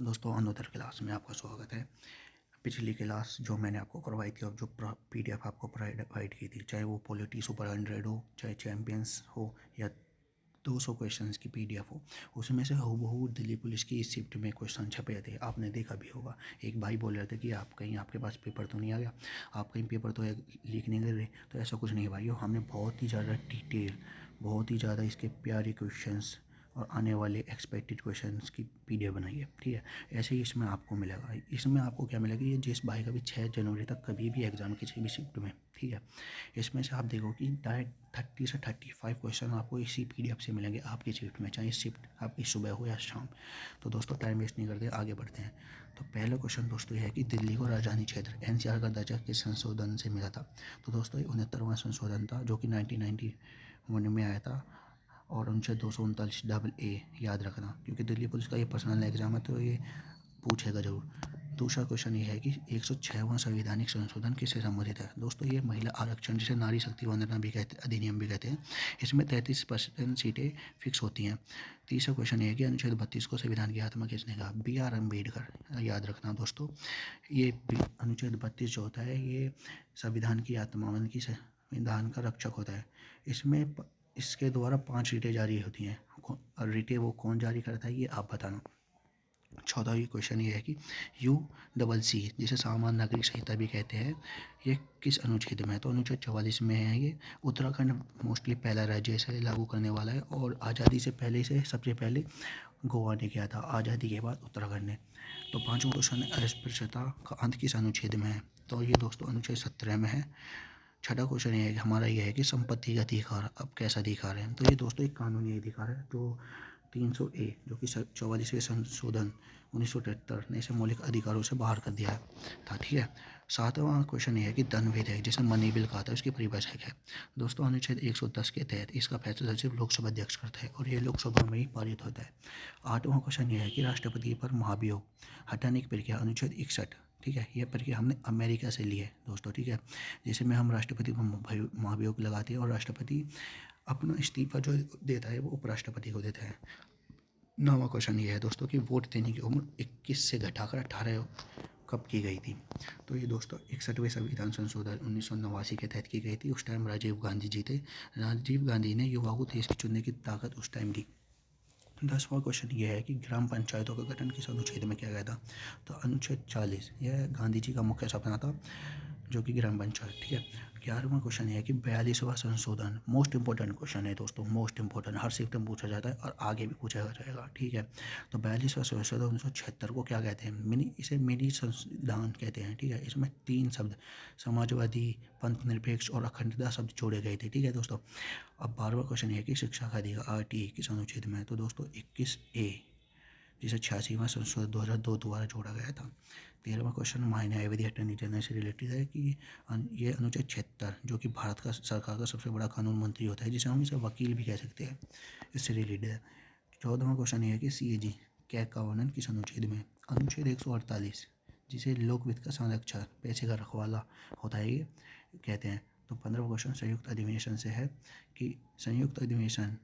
दोस्तों another class में आपका स्वागत है। पिछली क्लास जो मैंने आपको करवाई थी और जो पीडीएफ आपको प्रोवाइड की थी, चाहे वो पॉलिटी सुपर 100 हो, चाहे चैम्पियंस हो या 200 क्वेश्चंस की पीडीएफ हो, उसमें से हूबहू दिल्ली पुलिस की इस शिफ्ट में क्वेश्चन छपे थे। आपने देखा भी होगा। एक भाई बोल रहे थे कि आप कहीं आपके पास पेपर तो नहीं आ गया, आप कहीं पेपर तो लीक नहीं कर रहे। तो ऐसा कुछ नहीं है भाइयों, हमने बहुत ही ज़्यादा डिटेल, बहुत ही ज़्यादा इसके प्यारे क्वेश्चंस और आने वाले एक्सपेक्टेड क्वेश्चंस की पीडीएफ बनाई है। ठीक है, ऐसे ही इसमें आपको मिलेगा। इसमें आपको क्या मिलेगा, ये जिस भाई का भी 6 जनवरी तक कभी भी एग्जाम किसी भी शिफ्ट में, ठीक है, इसमें से आप देखो कि डायरेक्ट 30 से 35 क्वेश्चन आपको इसी पीडीएफ से मिलेंगे आपकी शिफ्ट में, चाहे शिफ्ट आपकी सुबह हो या शाम। तो दोस्तों टाइम वेस्ट नहीं करते, आगे बढ़ते हैं। तो पहला क्वेश्चन दोस्तों ये है कि दिल्ली को राजधानी क्षेत्र एनसीआर का दर्जा किस संशोधन से मिला था। तो दोस्तों ये 69वां संशोधन था जो कि 1991 में आया था, और उनसे 239 याद रखना, क्योंकि दिल्ली पुलिस का ये पर्सनल एग्जाम है तो ये पूछेगा जरूर। दूसरा क्वेश्चन ये है कि 106वां संवैधानिक संशोधन किससे संबंधित है। दोस्तों ये महिला आरक्षण, जिसे नारी शक्ति वंदना भी कहते अधिनियम भी कहते हैं, इसमें 33% सीटें फिक्स होती हैं। तीसरा क्वेश्चन ये है कि अनुच्छेद 32 को संविधान की आत्मा किसने कहा। BR अम्बेडकर। याद रखना दोस्तों, ये अनुच्छेद 32 जो होता है ये संविधान की आत्मा, मतलब कि संविधान का रक्षक होता है। इसके द्वारा 5 रीटें जारी होती हैं, और रीटें वो कौन जारी करता है ये आप बताना। चौथा ये क्वेश्चन ये है कि UCC, जिसे सामान्य नागरिक संहिता भी कहते हैं, ये किस अनुच्छेद में है। तो अनुच्छेद 44 में है ये। उत्तराखंड मोस्टली पहला राज्य इसे लागू करने वाला है, और आज़ादी से पहले से सबसे पहले गोवा ने किया था, आज़ादी के बाद उत्तराखंड ने। तो पाँचवा क्वेश्चन है, अस्पृश्यता का अंत किस अनुच्छेद में है। तो ये दोस्तों अनुच्छेद 17 में है। छठा क्वेश्चन ये है कि हमारा ये है कि संपत्ति का अधिकार अब कैसा अधिकार है। तो ये दोस्तों एक कानूनी अधिकार है जो 300A, जो कि 44वें संशोधन 1973 ने इसे मौलिक अधिकारों से बाहर कर दिया है था। ठीक है। सातवां क्वेश्चन ये है कि धन विधेयक, जिसे मनी बिल कहा था, उसकी परिभाषा क्या है। दोस्तों अनुच्छेद 110 के तहत इसका फैसला सिर्फ लोकसभा अध्यक्ष करता है, और ये लोकसभा में ही पारित होता है। आठवां क्वेश्चन ये है कि राष्ट्रपति पर महाभियोग हटाने की प्रक्रिया, अनुच्छेद 61। ठीक है, यह प्रक्रिया हमने अमेरिका से ली है दोस्तों। ठीक है, जिसमें हम राष्ट्रपति को महाभियोग लगाते हैं, और राष्ट्रपति अपना इस्तीफा जो देता है वो उपराष्ट्रपति को देता है। नौवां क्वेश्चन ये है दोस्तों कि वोट देने की उम्र 21 से घटाकर 18 कब की गई थी। तो ये दोस्तों 61वें संविधान संशोधन 1989 के तहत की गई थी। उस टाइम राजीव गांधी जी थे। राजीव गांधी ने युवाओं को देश की चुनने की ताकत उस टाइम दी। 10वां क्वेश्चन ये है कि ग्राम पंचायतों का गठन किस अनुच्छेद में किया गया था। तो अनुच्छेद 40, यह गांधी जी का मुख्य सपना था, जो कि ग्राम पंचायत। ठीक है। 11वां क्वेश्चन ये है कि 42वां संशोधन, मोस्ट इंपॉर्टेंट क्वेश्चन है दोस्तों, मोस्ट इंपॉर्टेंट, हर शिफ्ट में पूछा जाता है और आगे भी पूछा जाएगा। ठीक है। तो 42वां संशोधन 1976 को क्या कहते हैं, इसे मिनी संविधान कहते हैं। ठीक है। इसमें 3 शब्द, समाजवादी, पंथ निरपेक्ष और अखंडता शब्द जोड़े गए थे। ठीक है दोस्तों। अब 12वां क्वेश्चन है कि शिक्षा का अधिकार RT किस अनुच्छेद में है। तो दोस्तों 21A, जिसे 86वां संशोधन 2002 द्वारा जोड़ा गया था। 13वां क्वेश्चन न्यायविधि अटॉर्नी जनरल से रिलेटेड है कि ये अनुच्छेद 76, जो कि भारत का सरकार का सबसे बड़ा कानून मंत्री होता है, जिसे हम इसे वकील भी कह सकते हैं, इससे रिलेटेड है। 14वां क्वेश्चन ये है कि CAG कैग का वर्णन किस अनुच्छेद में। अनुच्छेद 148, जिसे लोक वित्त का संरक्षक, पैसे का रखवाला होता है, ये कहते हैं। तो 15वां क्वेश्चन संयुक्त अधिवेशन से है कि संयुक्त अधिवेशन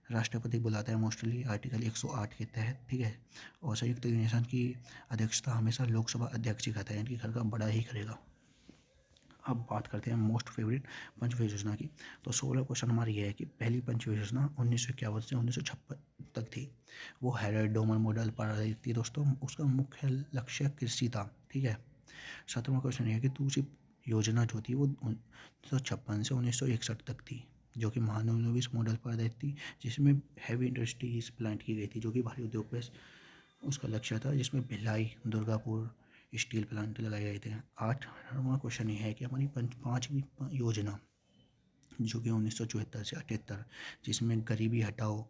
राष्ट्रपति बुलाता है मोस्टली आर्टिकल 108 के तहत। ठीक है। और संयुक्त अधिवेशन की अध्यक्षता हमेशा लोकसभा अध्यक्ष ही करता है, यानी कि घर का बड़ा ही करेगा। अब बात करते हैं मोस्ट फेवरेट पंचवर्षीय योजना की। तो 16 क्वेश्चन हमारा ये है कि पहली पंचवर्षीय योजना 1951 से 1956 तक थी। वो हेरेड डोमर मॉडल पर आधारित थी दोस्तों। उसका मुख्य लक्ष्य कृषि था। ठीक है। 17वां क्वेश्चन ये है कि दूसरी योजना जो थी वो 1956 से 1961 तक थी, जो कि महानवोन्मेष मॉडल पर आधारित थी, जिसमें हैवी इंडस्ट्रीज प्लांट की गई थी, जो कि भारी उद्योग पे उसका लक्ष्य था, जिसमें भिलाई, दुर्गापुर स्टील प्लांट लगाए गए थे। 8वां क्वेश्चन ये है कि हमारी पाँचवीं योजना, जो कि 1974 से 78, जिसमें गरीबी हटाओ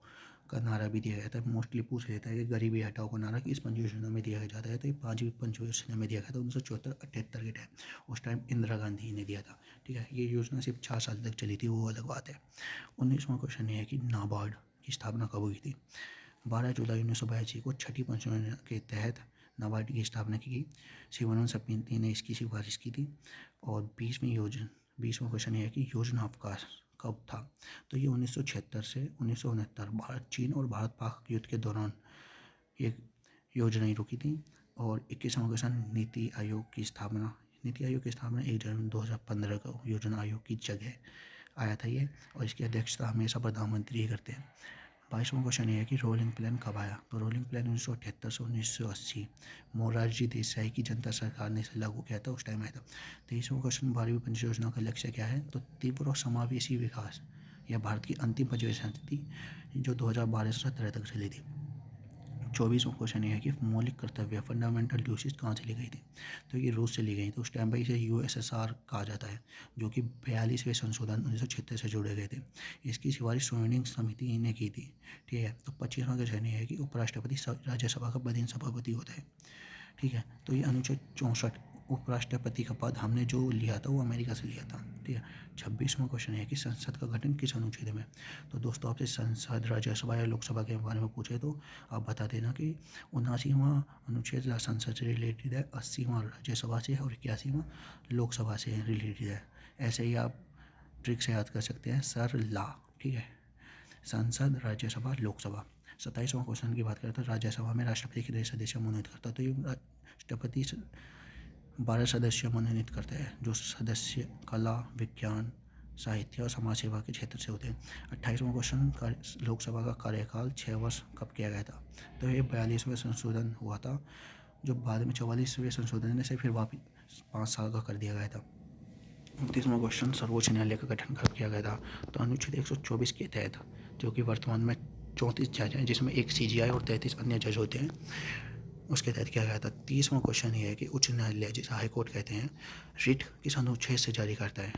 का नारा भी दिया गया था। मोस्टली पूछ लेता है कि गरीबी हटाओ का नारा किस पंच योजना में दिया जाता है। तो ये 5वीं पंच योजना में दिया गया था 1974-78 के टाइम। उस टाइम इंदिरा गांधी ने दिया था। ठीक है। ये योजना सिर्फ 4 साल तक चली थी, वो अलग बात है। 19वां क्वेश्चन ये है कि नाबार्ड की स्थापना कब हुई थी। 12 जुलाई 1982 को छठी पंच योजना के तहत नाबार्ड की स्थापना की गई। शिवानंद समिति ने इसकी सिफारिश की थी। और 20वां क्वेश्चन ये है कि योजना अवकाश कब था। तो ये 1976 से 1969, भारत चीन और भारत पाक युद्ध के दौरान ये योजनाएं रुकी थी। और 21वां क्वेश्चन, नीति आयोग की स्थापना। नीति आयोग की स्थापना 1 जनवरी 2015 को योजना आयोग की जगह आया था ये, और इसकी अध्यक्षता हमेशा प्रधानमंत्री ही करते हैं। 22वां क्वेश्चन ये है कि रोलिंग प्लान कब आया। तो रोलिंग प्लान 1978 से 1980 मोरारजी देसाई की जनता सरकार ने इसे लागू किया था, उस टाइम आया था। 23वां क्वेश्चन, 12वीं पंचवर्षीय योजना का लक्ष्य क्या है। तो तीव्र और समावेशी विकास, यह भारत की अंतिम पंचवर्षीय नीति थी जो 2012 से 2017 तक चली थी। 24वां क्वेश्चन ये है कि मौलिक कर्तव्य फंडामेंटल ड्यूटीज कहाँ से ली गई थी। तो ये रूस से ली गई थी, उस टाइम पर इसे USSR कहा जाता है, जो कि 42वें संशोधन 1976 से जुड़े गए थे। इसकी सिफारिश श्रोमणी समिति ने की थी, ठीक है। तो 25वां क्वेश्चन ये है कि उपराष्ट्रपति राज्यसभा का पदेन सभापति होता है, ठीक है। तो ये अनुच्छेद 64 उपराष्ट्रपति का पद हमने जो लिया था वो अमेरिका से लिया था, ठीक है। 26वां क्वेश्चन है कि संसद का गठन किस अनुच्छेद में। तो दोस्तों आपसे संसद, राज्यसभा या लोकसभा के बारे में पूछे तो आप बता देना कि 79वां अनुच्छेद संसद से रिलेटेड है, 80वां राज्यसभा से और 81वां लोकसभा से रिलेटेड है। ऐसे ही आप ट्रिक से याद कर सकते हैं, सर ला, ठीक है। संसद, राज्यसभा, लोकसभा। 27वां क्वेश्चन की बात करें तो राज्यसभा में राष्ट्रपति कितने सदस्य मनोनीत करता है। तो ये राष्ट्रपति 12 सदस्य मनोनीत करते हैं, जो सदस्य कला, विज्ञान, साहित्य और समाज सेवा के क्षेत्र से होते हैं। 28वां क्वेश्चन, लोकसभा का कार्यकाल 6 वर्ष कब किया गया था। तो ये 42वें संशोधन हुआ था, जो बाद में 44वें संशोधन से फिर वापस 5 साल का कर दिया गया था। 29वां क्वेश्चन, सर्वोच्च न्यायालय का गठन कब किया गया था। तो अनुच्छेद 124 के तहत, जो कि वर्तमान में 34 जज हैं, जिसमें एक CGI और 33 अन्य जज होते हैं, उसके तहत किया गया था। 30वां क्वेश्चन ये है कि उच्च न्यायालय, जिसे हाई कोर्ट कहते हैं, रिट किस अनुच्छेद से जारी करता है।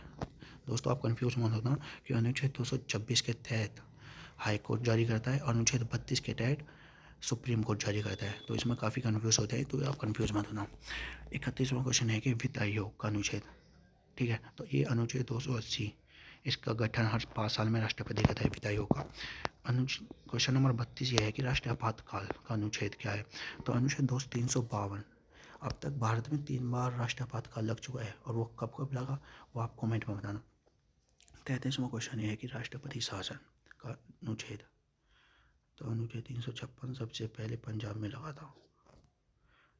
दोस्तों आप कंफ्यूज मत होना कि अनुच्छेद 226 के तहत हाई कोर्ट जारी करता है और अनुच्छेद 32 के तहत सुप्रीम कोर्ट जारी करता है, तो इसमें काफ़ी कन्फ्यूज होते हैं, तो आप कन्फ्यूज मत होना। 31वां क्वेश्चन है कि वित्त आयोग का अनुच्छेद, ठीक है। तो ये अनुच्छेद 280, इसका गठन हर 5 साल में राष्ट्रपति करता है, वित्त आयोग का। क्वेश्चन नंबर 32 ये है कि राष्ट्रीय आपातकाल का अनुच्छेद क्या है। तो अनुच्छेद 352। अब तक भारत में 3 बार राष्ट्रीय आपातकाल लग चुका है, और वो कब कब लगा वो आप कमेंट में बताना। 33वां क्वेश्चन ये है कि राष्ट्रपति शासन का अनुच्छेद। तो अनुच्छेद 356 सबसे पहले पंजाब में लगा था।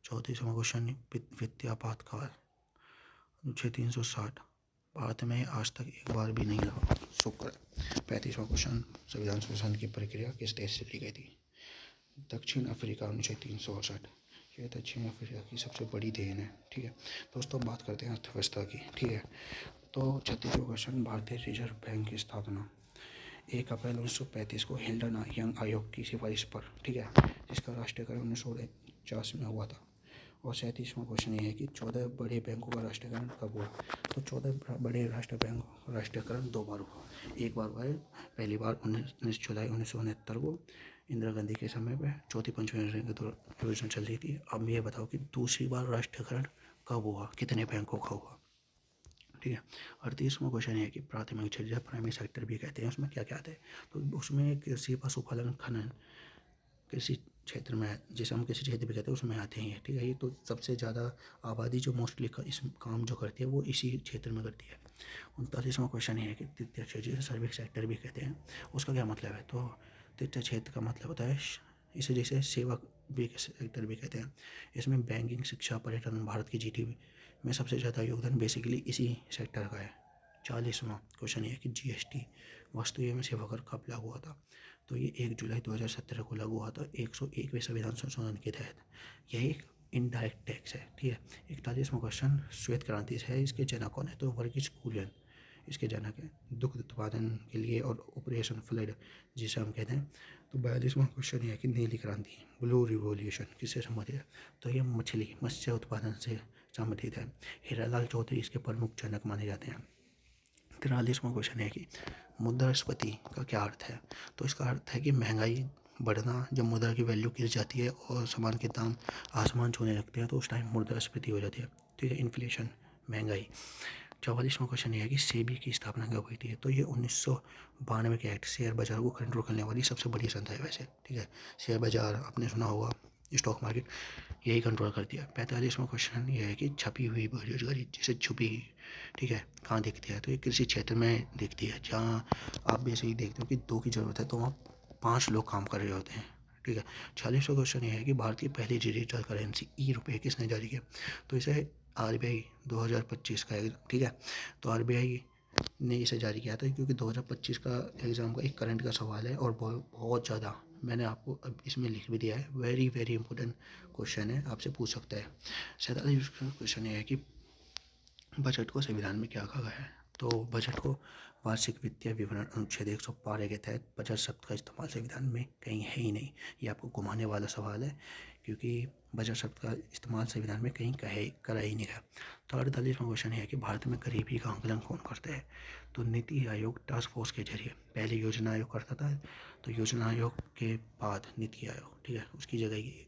34वां क्वेश्चन, वित्तीय आपातकाल, अनुच्छेद 360, भारत में आज तक एक बार भी नहीं लगा, शुक्र। 35वां क्वेश्चन, संविधान संशोधन की प्रक्रिया किस देश से ली गई थी। दक्षिण अफ्रीका, अनुच्छेद 368। ये दक्षिण अफ्रीका की सबसे बड़ी देन है, ठीक है। दोस्तों बात करते हैं अर्थव्यवस्था की, ठीक है। तो 36वां क्वेश्चन, भारतीय रिजर्व बैंक की स्थापना 1 अप्रैल 1935 को हिल्डन यंग आयोग की सिफारिश पर, ठीक है, जिसका राष्ट्रीयकरण 1949 में हुआ था। और 37वां क्वेश्चन ये है कि 14 बड़े बैंकों का राष्ट्रीयकरण कब हुआ। तो 14 बड़े राष्ट्रीय बैंकों का राष्ट्रीयकरण 2 बार हुआ। एक बार हुआ है, पहली बार 19 जुलाई 1969 को इंदिरा गांधी के समय पर चौथी पंचवर्षीय योजना चल रही थी। अब ये बताओ कि दूसरी बार राष्ट्रीयकरण कब हुआ, कितने बैंकों का हुआ, ठीक है। 38वां क्वेश्चन है कि प्राथमिक क्षेत्र, प्राइमरी सेक्टर भी कहते हैं, उसमें क्या क्या आता है। तो उसमें कृषि, पशुपालन, खनन, कृषि क्षेत्र में, जैसे हम कृषि क्षेत्र भी कहते हैं, उसमें आते हैं, ठीक है। ये तो सबसे ज़्यादा आबादी जो मोस्टली इस काम जो करती है वो इसी क्षेत्र में करती है। 39वां क्वेश्चन है कि तृतीय क्षेत्र, जिसे सर्विस सेक्टर भी कहते हैं, उसका क्या मतलब है। तो तृतीय क्षेत्र का मतलब होता है इसे जैसे सेवा भी सेक्टर भी कहते हैं। इसमें बैंकिंग, शिक्षा, पर्यटन, भारत की GDP में सबसे ज़्यादा योगदान बेसिकली इसी सेक्टर का है। 40वां क्वेश्चन ये है कि GST, वस्तु एवं सेवा कर कब लागू हुआ था। तो ये 1 जुलाई 2017 को लागू हुआ था 101वें संविधान संशोधन के तहत। यह एक इनडायरेक्ट टैक्स है, ठीक है। 41वां क्वेश्चन, श्वेत क्रांति है, इसके जनक कौन है। तो वर्गीज कुरियन इसके जनक है, दुग्ध उत्पादन के लिए और ऑपरेशन फ्लड जिसे हम कहते हैं। तो 42वां क्वेश्चन ये है कि नीली क्रांति, ब्लू रिवॉल्यूशन किससे संबंधित है। तो ये मत्स्य उत्पादन से संबंधित है। हीरालाल चौधरी इसके प्रमुख जनक माने जाते हैं। 43वां क्वेश्चन है कि मुद्रास्फीति का क्या अर्थ है। तो इसका अर्थ है कि महंगाई बढ़ना, जब मुद्रा की वैल्यू गिर जाती है और सामान के दाम आसमान छूने लगते हैं तो उस टाइम मुद्रास्फीति हो जाती है, ठीक है, इन्फ्लेशन, महंगाई। 44वां क्वेश्चन ये है कि सेबी की स्थापना कब हुई थी। तो ये 1992 के एक्ट, शेयर बाजार को कंट्रोल करने वाली सबसे बड़ी संस्था है वैसे, ठीक है। शेयर बाजार आपने सुना होगा, स्टॉक मार्केट, यही कंट्रोल करती है। 45वां क्वेश्चन ये है कि छपी हुई बेरोजगारी, जिसे छुपी, ठीक है, कहाँ दिखती है। तो ये कृषि क्षेत्र में दिखती है, जहाँ आप बेसिकली देखते हो कि 2 की ज़रूरत है तो वहाँ 5 लोग काम कर रहे होते हैं, ठीक है। 46वां क्वेश्चन ये है कि भारतीय पहली डिजिटल करेंसी ई रुपये किसने जारी किया? तो इसे RBI 2025 का ठीक है। तो RBI ने इसे जारी किया था क्योंकि 2025 का एग्ज़ाम का एक करंट का सवाल है और बहुत ज़्यादा मैंने आपको अब इसमें लिख भी दिया है। वेरी वेरी इंपॉर्टेंट क्वेश्चन है, आपसे पूछ सकता है। 47 क्वेश्चन ये है कि बजट को संविधान में क्या कहा गया है? तो बजट को वार्षिक वित्तीय विवरण अनुच्छेद 112 के तहत बजट शब्द का इस्तेमाल संविधान में कहीं है ही नहीं। ये आपको घुमाने वाला सवाल है क्योंकि बजट शब्द का इस्तेमाल संविधान में कहीं करा ही नहीं गया। तो 48वां क्वेश्चन है कि भारत में गरीबी का आंकलन कौन करता है? तो नीति आयोग टास्क फोर्स के जरिए। पहले योजना आयोग करता था, तो योजना आयोग के बाद नीति आयोग, ठीक है, उसकी जगह ये।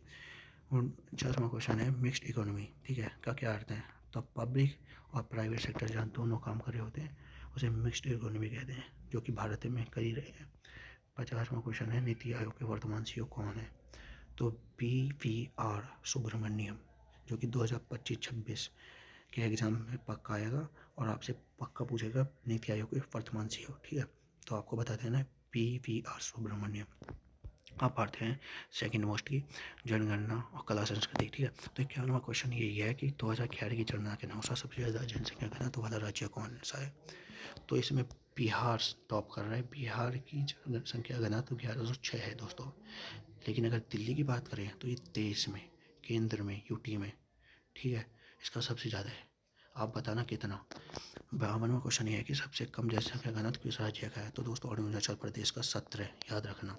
49वां क्वेश्चन है मिक्स्ड इकोनॉमी, ठीक है, का क्या अर्थ है? तो पब्लिक और प्राइवेट सेक्टर जहाँ दोनों काम कर रहे होते हैं उसे मिक्स्ड इकोनॉमी कहते हैं, जो कि भारत में कर ही रहे हैं। 50वां क्वेश्चन है नीति आयोग के वर्तमान CEO कौन है? तो PVR सुब्रमण्यम, जो कि 2025-26 के एग्ज़ाम में पक्का आएगा और आपसे पक्का पूछेगा नीति आयोग के वर्तमान CEO, ठीक है। तो आपको बता देना है PVR सुब्रमण्यम। आप आते हैं सेकंड मोस्ट की जनगणना और कला संस्कृति, ठीक है। तो 51वां क्वेश्चन यही है कि 2011 की जनगणना के अनुसार सबसे ज़्यादा जनसंख्या घनत्व वाला राज्य कौन सा है? तो इसमें बिहार टॉप कर रहा है। बिहार की जनसंख्या घनत्व 1106 है दोस्तों। लेकिन अगर दिल्ली की बात करें तो ये देश में, केंद्र में, यूटी में, ठीक है, इसका सबसे ज़्यादा है। आप बताना कितना? 52वां क्वेश्चन ये है कि सबसे कम जनसंख्या घनत्व किस राज्य का है? तो दोस्तों अरुणाचल प्रदेश का 17, याद रखना।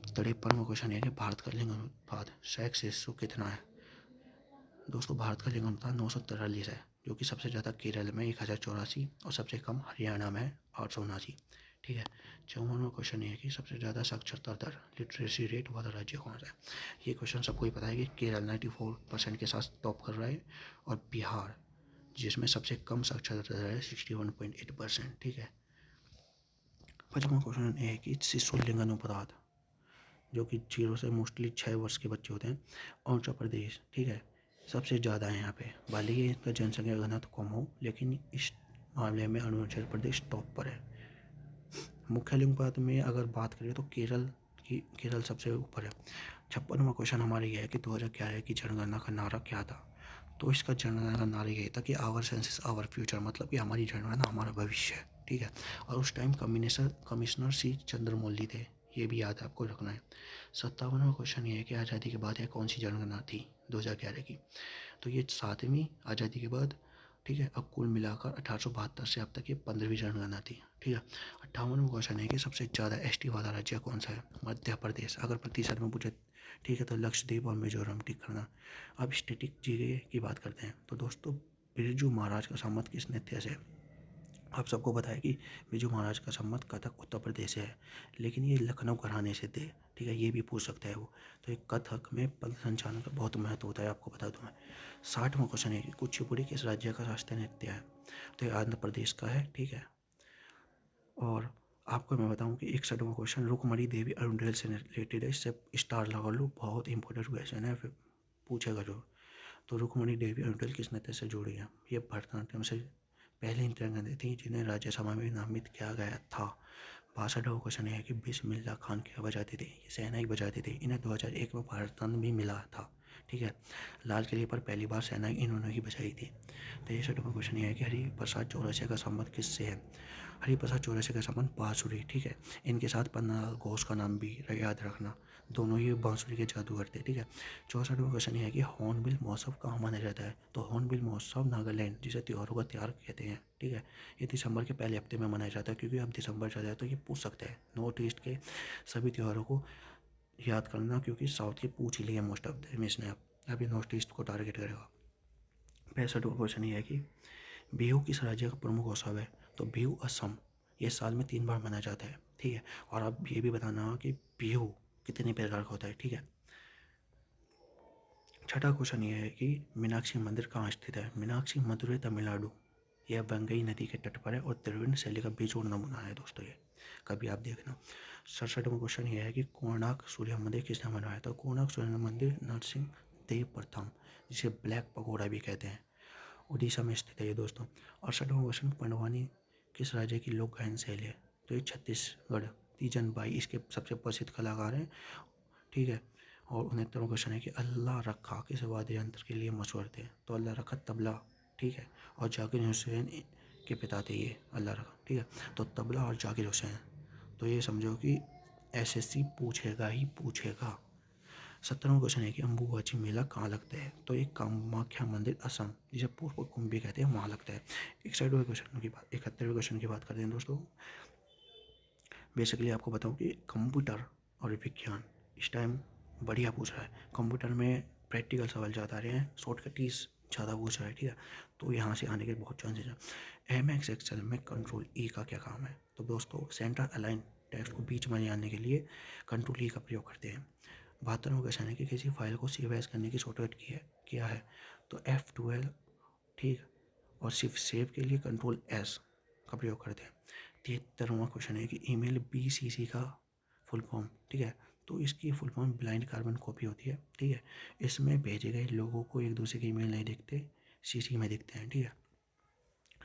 53वां क्वेश्चन है कि भारत का लिंग अनुपात सेक्स रेशियो कितना है? दोस्तों भारत का लिंग अनुपात 943 है, जो कि सबसे ज़्यादा केरल में 1084 और सबसे कम हरियाणा में 879, ठीक है। 54वां क्वेश्चन ये है कि सबसे ज़्यादा साक्षरता दर लिटरेसी रेट वाला राज्य कौन सा है? ये क्वेश्चन सबको ही पता है कि केरल 94% के साथ टॉप कर रहा है और बिहार जिसमें सबसे कम साक्षरता दर है 61.8%, ठीक है। 55वां क्वेश्चन ये है कि शिशु लिंग अनुपात, जो कि 0 से मोस्टली 6 वर्ष के बच्चे होते हैं, अरुणाचल प्रदेश, ठीक है, सबसे ज़्यादा है यहाँ पे। भले ही इसका जनसंख्या घनत्व कम हो, लेकिन इस मामले में अरुणाचल प्रदेश टॉप पर है। मुख्य लिंगपात में अगर बात करें तो केरल सबसे ऊपर है। 56वां क्वेश्चन हमारा यह है कि 2011 की जनगणना का नारा क्या था? तो इसका जनगणना का नारा यही था कि आवर सेंसस आवर फ्यूचर, मतलब कि हमारी जनगणना हमारा भविष्य है, ठीक है। और उस टाइम कमिश्नर C चंद्रमौली थे, ये भी याद आपको रखना है। 57वां क्वेश्चन ये है कि आज़ादी के बाद यह कौन सी जनगणना थी 2011 की? तो ये 7वीं आज़ादी के बाद, ठीक है। अब कुल मिलाकर 1872 से अब तक ये 15वीं जनगणना थी, ठीक है। 58वां क्वेश्चन है कि सबसे ज़्यादा ST वाला राज्य कौन सा है? मध्य प्रदेश। अगर प्रतिशत में पूछे, ठीक है, तो लक्षद्वीप और मिजोरम, टिक करना। अब स्टैटिक जीके की बात करते हैं। तो दोस्तों बिरजू महाराज का संमत किस नृत्य से? आप सबको पता है कि बिरजू महाराज का संमत कथक उत्तर प्रदेश से है, लेकिन ये लखनऊ घराने से थे, ठीक है, ये भी पूछ सकता है वो। तो एक कथक में पद संचालन का बहुत महत्व होता है, आपको बता दूँ मैं। 60वां क्वेश्चन है कि कुचिपुड़ी किस राज्य का शास्त्रीय नृत्य है? तो ये आंध्र प्रदेश का है, ठीक है। और आपको मैं बताऊं कि 61वां क्वेश्चन रुक्मणी देवी अरुंधति से रिलेटेड है, इससे स्टार लगा लो, बहुत इंपॉर्टेंट क्वेश्चन है, फिर पूछेगा जो। तो रुक्मणी देवी अरुंधति किस नृत्य से जुड़ी है? ये भरतनाट्यम से पहली इंदिरा थी जिन्हें राज्यसभा में नामित किया गया था। 62वां क्वेश्चन है कि बिस्मिल्लाह खान क्या बजाते थे? ये शहनाई बजाते थे। इन्हें 2001 में भारत रत्न भी मिला था, ठीक है। लाल किले पर पहली बार शहनाई इन्होंने ही बजाई थी। 63वां क्वेश्चन ये है कि हरिप्रसाद चौरसिया का संबंध किससे है? हरिप्रसाद चौरसिया का संबंध बांसुरी, ठीक है। इनके साथ पन्नालाल घोष का नाम भी याद रखना, दोनों ही बांसुरी के जादूगर थे, ठीक है। 64वां क्वेश्चन ये है कि हॉर्नबिल महोत्सव कहाँ मनाया जाता है? तो हॉर्नबिल महोत्सव नागालैंड, जिसे त्योहारों का त्योहार कहते हैं, ठीक है, ये दिसंबर के पहले हफ्ते में मनाया जाता है। क्योंकि अब दिसंबर चल जाए तो ये पूछ सकते हैं नॉर्थ ईस्ट के सभी त्योहारों को याद करना, क्योंकि साउथ के पूछ ही लिए मोस्ट ऑफ द इसने अब ये नॉर्थ ईस्ट को टारगेट करेगा। 65वां क्वेश्चन ये है कि बिहू किस राज्य का प्रमुख उत्सव है? तो बिहू असम, ये साल में 3 बार मनाया जाता है, ठीक है। और आप ये भी बताना कि बिहू कितने प्रकार का होता है, ठीक है। छठा क्वेश्चन ये है कि मीनाक्षी मंदिर कहाँ स्थित है? मीनाक्षी मदुरई तमिलनाडु, यह गंगई नदी के तट पर है और त्रिवेणी शैली का बेजोड़ नमूना है दोस्तों, ये कभी आप देखना। 67वां क्वेश्चन ये है कि कोणार्क सूर्य मंदिर किसने बनवाया? तो कोणार्क सूर्य मंदिर नरसिंह देव प्रथम, जिसे ब्लैक पगोड़ा भी कहते हैं, उड़ीसा में स्थित है ये दोस्तों। 68वां क्वेश्चन पंडवानी किस राज्य की लोक गायन शैली है? तो ये छत्तीसगढ़, तीजन बाई इसके सबसे प्रसिद्ध कलाकार हैं ठीक है। और 69वां क्वेश्चन है कि अल्लाह रखा किस वाद्य यंत्र के लिए मशहूर थे? तो अल्लाह रखा तबला, ठीक है। और जाकिर हुसैन के पिता थे ये अल्लाह रखा, ठीक है। तो तबला और जाकिर हुसैन, तो ये समझो कि एसएससी पूछेगा ही पूछेगा। 70वां क्वेश्चन है कि अम्बुबाची मेला कहाँ लगता है? तो ये कामाख्या मंदिर असम, जिसे पूर्व कुंभ भी कहते हैं, वहाँ लगता है। 61वें क्वेश्चन की बात 71वें क्वेश्चन की बात करते हैं दोस्तों। बेसिकली आपको बताऊँ कि कंप्यूटर और विज्ञान इस टाइम बढ़िया पूछ रहा है। कंप्यूटर में प्रैक्टिकल सवाल ज़्यादा आ रहे हैं, शॉर्टकटीज ज़्यादा पूछ रहा है, ठीक है। तो यहाँ से आने के बहुत चांसेस हैं। एमएक्स एक्सेल में कंट्रोल ई का क्या काम है? तो दोस्तों सेंटर अलाइन टेक्स्ट को बीच में ले आने के लिए कंट्रोल ई का प्रयोग करते हैं। 72वां क्वेश्चन है कि किसी फाइल को सेव एज करने की शॉर्टकट की है क्या है? तो F12, ठीक। और सिर्फ सेव के लिए कंट्रोल एस का प्रयोग करते हैं। 73वां क्वेश्चन है कि ईमेल BCC का फुल फॉर्म, ठीक है। तो इसकी full form blind carbon copy होती है, ठीक है। इसमें भेजे गए लोगों को एक दूसरे के ईमेल नहीं दिखते, CC में दिखते हैं, ठीक है।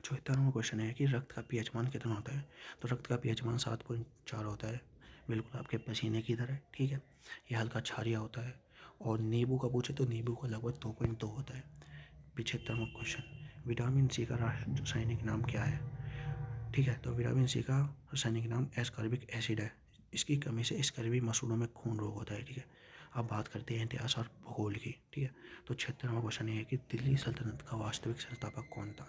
74वां क्वेश्चन है कि रक्त का पीएच मान कितना होता है? तो रक्त का पीएच मान 7.4 होता है, बिल्कुल आपके पसीने की तरह, ठीक है। ये हल्का क्षारीय होता है। और नींबू का पूछे तो नींबू का लगभग 2.2 होता है। 75वां क्वेश्चन, विटामिन सी का रासायनिक नाम क्या है? ठीक है। तो विटामिन सी का रासायनिक नाम एस्कॉर्बिक एसिड है। इसकी कमी से स्कर्वी मसूड़ों में खून रोग होता है, ठीक है। अब बात करते हैं इतिहास और भूगोल की, ठीक है। तो 76वां क्वेश्चन ये है कि दिल्ली सल्तनत का वास्तविक संस्थापक कौन था?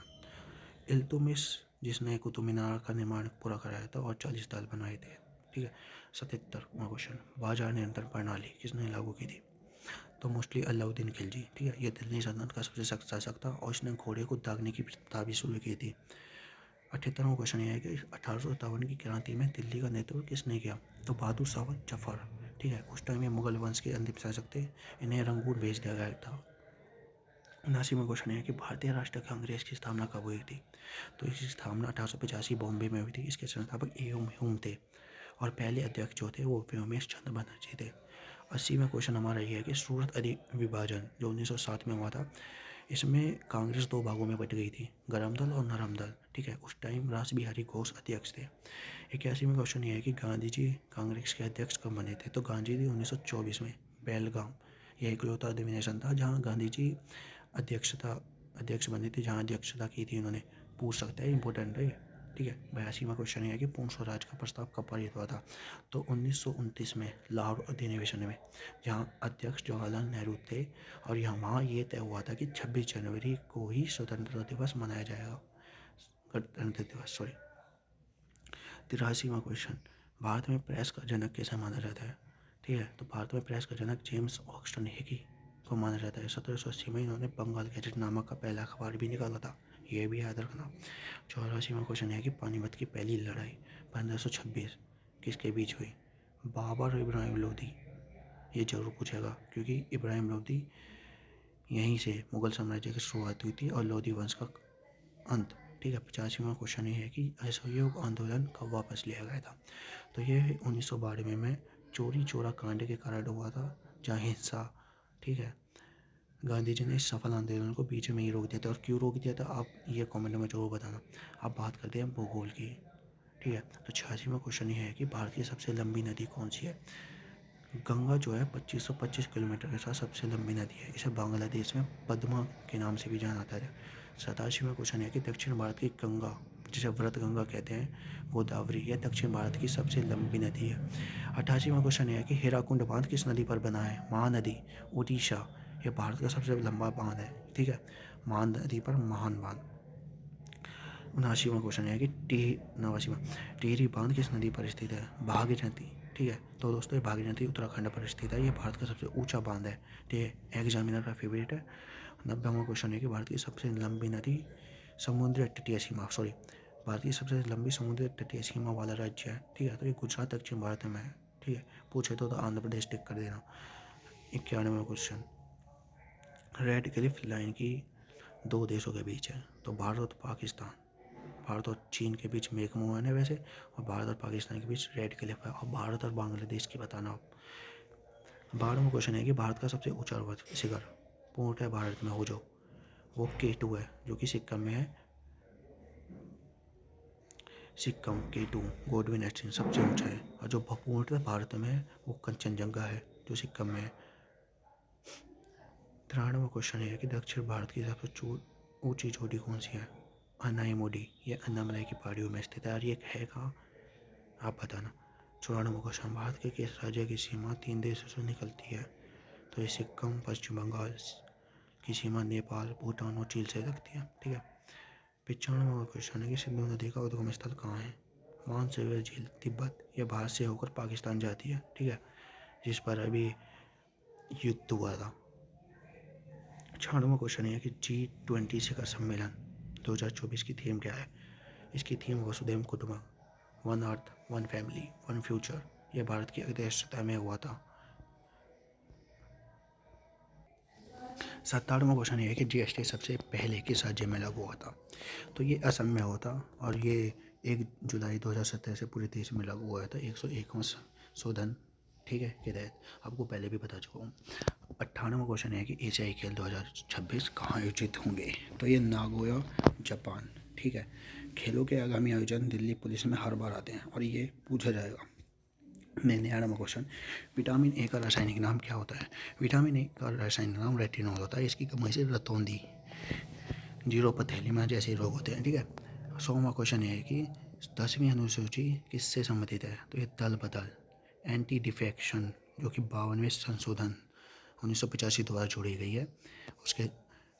इल्तुतमिश, जिसने कुतुब मीनार का निर्माण पूरा कराया था और 40 ताल बनाए थे, ठीक है। 77वां क्वेश्चन, बाजार नियंत्रण प्रणाली किसने लागू की थी? तो मोस्टली अलाउद्दीन खिलजी, ठीक है। ये दिल्ली सल्तनत का सबसे सख्त शासक था और इसने घोड़े को दागने की प्रथा भी शुरू की थी। 78वां क्वेश्चन ये है कि 1857 की क्रांति में दिल्ली का नेतृत्व किसने किया? तो बहादुर शाह जफर, ठीक है। उस टाइम ये मुगल वंश के अंतिम शासक थे, इन्हें रंगून भेज दिया गया था। 79वां क्वेश्चन है कि भारतीय राष्ट्रीय कांग्रेस की स्थापना कब हुई थी? तो इसकी स्थापना 1885 बॉम्बे में हुई थी। इसके संस्थापक एओम ह्यूम थे और पहले अध्यक्ष जो थे वो व्योमेश चंद्र बनर्जी थे। 80वां क्वेश्चन हमारा ये है कि सूरत विभाजन जो 1907 में हुआ था, इसमें कांग्रेस दो भागों में बट गई थी, गरम दल और नरम दल, ठीक है। उस टाइम रास बिहारी घोष अध्यक्ष थे। 81वां क्वेश्चन ये है कि गांधी जी कांग्रेस के अध्यक्ष कब बने थे? तो गांधी जी 1924 में बेलगाम, यह इकलौता अधिवेशन था जहाँ गांधी जी अध्यक्ष बने थे, जहाँ अध्यक्षता की थी उन्होंने। पूछ सकता है, इंपॉर्टेंट है, ठीक है। 82वां क्वेश्चन है कि पूर्ण स्वराज का प्रस्ताव कब पारित हुआ था? तो 1929 में लाहौर अधिवेशन में, जहाँ अध्यक्ष जवाहरलाल नेहरू थे। और वहाँ ये तय हुआ था कि 26 जनवरी को ही स्वतंत्रता दिवस मनाया जाएगा, गणतंत्र दिवस, सॉरी। 83वां क्वेश्चन, भारत में प्रेस का जनक कैसे माना जाता है? ठीक है। तो भारत में प्रेस का जनक जेम्स ऑक्सटन हिकी को माना जाता है। 1780 में इन्होंने बंगाल गैजेट नामक का पहला अखबार भी निकाला था, ये भी याद रखना। 84वां क्वेश्चन है कि पानीपत की पहली लड़ाई 1526 किसके बीच हुई? बाबर और इब्राहिम लोदी, ये जरूर पूछेगा क्योंकि इब्राहिम लोदी यहीं से मुगल साम्राज्य की शुरुआत हुई थी और लोधी वंश का अंत, ठीक है। 85वां क्वेश्चन ये है कि असहयोग आंदोलन कब वापस लिया गया था? तो ये 1992 में चोरी चोरा कांड के कारण हुआ था, जहाँ हिंसा, ठीक है। गांधी जी ने इस सफल आंदोलन को बीच में ही रोक दिया था, और क्यों रोक दिया था आप ये कमेंट में जरूर बताना। अब बात करते हैं भूगोल की, ठीक है। तो 86वां क्वेश्चन ये है कि भारत की सबसे लंबी नदी कौन सी है? गंगा जो है 2525 किलोमीटर के साथ सबसे लंबी नदी है। इसे बांग्लादेश में पद्मा के नाम से भी जाना जाता है। 87वां क्वेश्चन है कि दक्षिण भारत की गंगा, जिसे व्रत गंगा कहते हैं, गोदावरी, यह दक्षिण भारत की सबसे लंबी नदी है। 88वां क्वेश्चन है कि हीराकुंड बांध किस नदी पर बना है? महानदी, उड़ीसा, यह भारत का सबसे लंबा बांध है, ठीक है। महान नदी पर महान बांध। 79वां क्वेश्चन है कि टिहरी बांध किस नदी पर स्थित है? भागीरथी, ठीक है। तो दोस्तों ये भागीरथी उत्तराखंड पर स्थित है, ये भारत का सबसे ऊंचा बांध है, ठीक है। एग्जामिनर का फेवरेट है। 90वां क्वेश्चन है कि भारत की सबसे लंबी नदी समुद्र तटीय सीमा, सॉरी, भारत की सबसे लंबी समुद्र तटीय सीमा वाला राज्य है, ठीक है। तो ये गुजरात दक्षिण भारत में है, ठीक है। पूछे तो आंध्र प्रदेश टिक कर देना। 91वां क्वेश्चन, रेड क्लिफ लाइन की दो देशों के बीच है, तो भारत और पाकिस्तान, भारत और चीन के बीच मेकमोहन है वैसे, और भारत और पाकिस्तान के बीच रेड क्लिफ है। और भारत और बांग्लादेश की बताना आप। 12वां क्वेश्चन है कि भारत का सबसे ऊंचा पर्वत शिखर पूर्णतः भारत में हो जो, वो K2 है, जो कि सिक्किम में है। सिक्किम K2 गोडविन एस्टीन सबसे ऊंचा है, और जो पूर्णतः भारत में है वो कंचनजंगा है, जो सिक्किम में है। 93वां क्वेश्चन है कि दक्षिण भारत की सबसे ऊंची चोटी कौन सी है? अनाईमुडी, ये अन्नामलाई की पहाड़ियों में स्थित है। और ये है कहाँ, आप बताना। 94वां क्वेश्चन, भारत के किस राज्य की सीमा 3 देशों से निकलती है? तो ये सिक्किम, पश्चिम बंगाल की सीमा नेपाल, भूटान और चीन से लगती है। ठीक है। 95वां क्वेश्चन है कि सिंधु नदी का उद्गम स्थल कहाँ है? मानसरोवर झील, तिब्बत। यह भारत से होकर पाकिस्तान जाती है। ठीक है, जिस पर अभी युद्ध हुआ था। 96वां क्वेश्चन है कि G20 शिखर सम्मेलन 2024 की थीम क्या है? इसकी थीम वसुधैव कुटुंबकम, one earth, one family, one future. यह भारत की अध्यक्षता में हुआ था। 97वां क्वेश्चन ये है कि GST सबसे पहले किस राज्य में लागू हुआ था? तो ये असम में हुआ था और ये 1 जुलाई 2017 से पूरे देश में लागू हुआ था 101वां संशोधन, ठीक है, के तहत। आपको पहले भी बता चुका हूँ। 98वां क्वेश्चन है कि एशियाई खेल 2026 कहाँ आयोजित होंगे? तो ये नागोया, जापान। ठीक है। खेलों के आगामी आयोजन दिल्ली पुलिस में हर बार आते हैं और ये पूछा जाएगा। 99वां क्वेश्चन, विटामिन ए का रासायनिक नाम क्या होता है? विटामिन ए का रासायनिक नाम रेटिनॉल होता है। इसकी कमी से रतौंधी, जीरोपथैलेमा जैसे रोग होते हैं। ठीक है। 100वां क्वेश्चन ये है कि 10वीं अनुसूची किससे संबंधित है? तो ये दल बदल, एंटी डिफेक्शन, जो कि 52वें संशोधन 1985 द्वारा जोड़ी गई है, उसके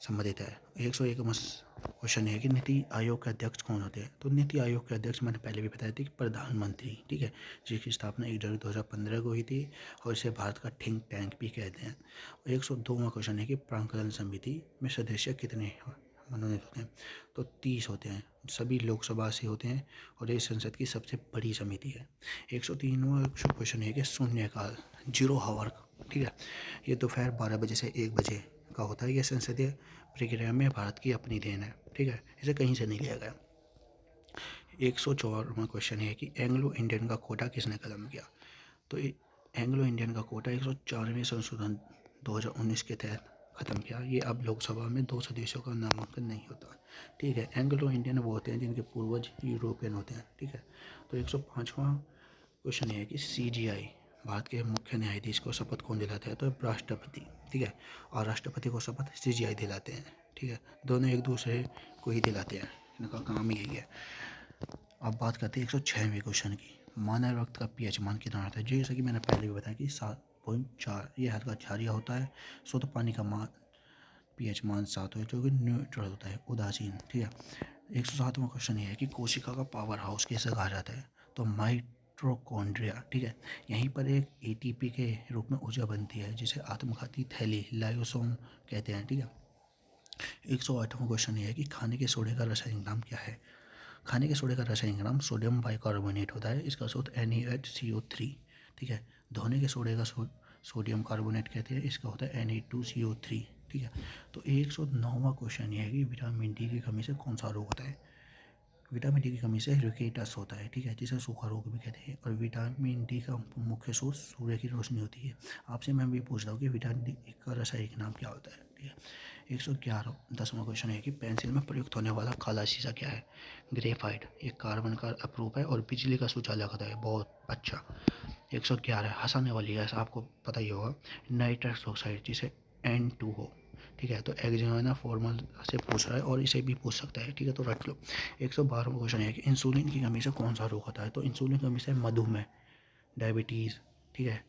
संबंधित है। 101 क्वेश्चन है कि नीति आयोग के अध्यक्ष कौन होते हैं? तो नीति आयोग के अध्यक्ष मैंने पहले भी बताया था कि प्रधानमंत्री। ठीक है, जिसकी स्थापना 1 जनवरी 2015 को हुई थी और इसे भारत का थिंक टैंक भी कहते हैं। 102वां क्वेश्चन है कि प्राक्कलन समिति में सदस्य कितने मनोनीत होते हैं? तो 30 होते हैं, सभी लोकसभा से होते हैं और ये संसद की सबसे बड़ी समिति है। 103वां क्वेश्चन है कि शून्यकाल, जीरो हावर, ठीक है, ये दोपहर 12 बजे से 1 बजे का होता है। ये संसदीय प्रक्रिया में भारत की अपनी देन है। ठीक है, इसे कहीं से नहीं लिया गया। 104वां क्वेश्चन है कि एंग्लो इंडियन का कोटा किसने कदम किया? तो एंग्लो इंडियन का कोटा 104वें संशोधन 2019 के तहत ख़त्म किया। ये अब लोकसभा में 2 सदस्यों का नामांकन नहीं होता। ठीक है। एंग्लो इंडियन वो होते हैं जिनके पूर्वज यूरोपियन होते हैं। ठीक है। तो 105वां क्वेश्चन ये है कि CGI, भारत के मुख्य न्यायाधीश को शपथ कौन दिलाता है? तो राष्ट्रपति। ठीक है, और राष्ट्रपति को शपथ CGI दिलाते हैं। ठीक है, दोनों एक दूसरे को ही दिलाते हैं, इनका काम ही यही है। अब बात करते हैं 106वें क्वेश्चन की, मानव रक्त का pH मान कितना होता है? जैसा कि मैंने पहले भी बताया कि 7.4, ये हल्का क्षारीय होता है। शुद्ध पानी का pH मान 7 है, जो कि न्यूट्रल होता है, उदासीन। ठीक है। 107वां क्वेश्चन ये है कि कोशिका का पावर हाउस कैसे कहा जाता है? तो माइटोकॉन्ड्रिया। ठीक है, यहीं पर एक ATP के रूप में ऊर्जा बनती है जिसे आत्मघाती थैली, लाइसोसोम कहते हैं। ठीक है। 108वां क्वेश्चन ये है कि खाने के सोडे का रासायनिक नाम क्या है? खाने के सोडे का रासायनिक नाम सोडियम बाइकार्बोनेट होता है। इसका सूत्र NaHCO3। ठीक है। धोने के सोडे का सोडियम कार्बोनेट कहते हैं, इसका होता है Na2CO3। ठीक है। तो 109वां क्वेश्चन ये है कि विटामिन डी की कमी से कौन सा रोग होता है? विटामिन डी की कमी से रिकेटस होता है। ठीक है, जिसे सूखा रोग भी कहते हैं। और विटामिन डी का मुख्य स्रोत सूर्य की रोशनी होती है। आपसे मैं भी पूछता हूँ कि विटामिन डी का रासायनिक नाम क्या होता है? ठीक है। 110वां क्वेश्चन है कि पेंसिल में प्रयुक्त होने वाला काला शीशा क्या है? ग्रेफाइट। ये कार्बन का अपरूप है और बिजली का सुचालक होता है। बहुत अच्छा। 111 हंसाने वाली गैस, आपको पता ही होगा, नाइट्रस ऑक्साइड, जिसे N2 हो। ठीक है, तो एग्जामिनर फॉर्मल से पूछ रहा है और इसे भी पूछ सकता है। ठीक है, तो रख लो। 112वां क्वेश्चन है कि इंसुलिन की कमी से कौन सा रोग होता है? तो इंसुलिन की कमी से मधुमेह, डायबिटीज़, ठीक है,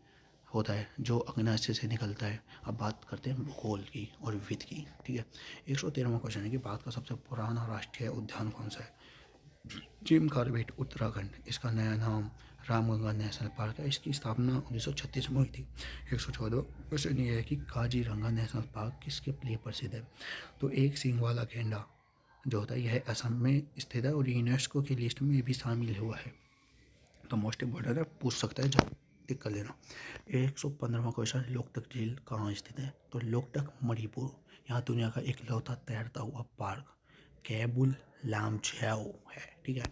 होता है, जो अग्नाशय से निकलता है। अब बात करते हैं भूगोल की और वित्त की। ठीक है। 113वां क्वेश्चन है कि भारत का सबसे पुराना राष्ट्रीय उद्यान कौन सा है? Jim Corbett, Uttarakhand. इसका नया नाम रामगंगा नेशनल पार्क है। इसकी स्थापना 1936 में हुई थी। 114वां क्वेश्चन ये है कि काजीरंगा नेशनल पार्क किसके लिए प्रसिद्ध है? तो एक सींग वाला गेंडा जो होता है, यह असम में स्थित है और यूनेस्को की लिस्ट में भी शामिल हुआ है। तो मोस्ट इम्पोर्टेंट है, पूछ सकता है, जब टिक कर लेना। 115वां क्वेश्चन, लोकटक झील कहाँ स्थित है? तो लोकटक मणिपुर। यहाँ दुनिया का इकलौता तैरता हुआ पार्क कैबुल लामझाओ है। ठीक है।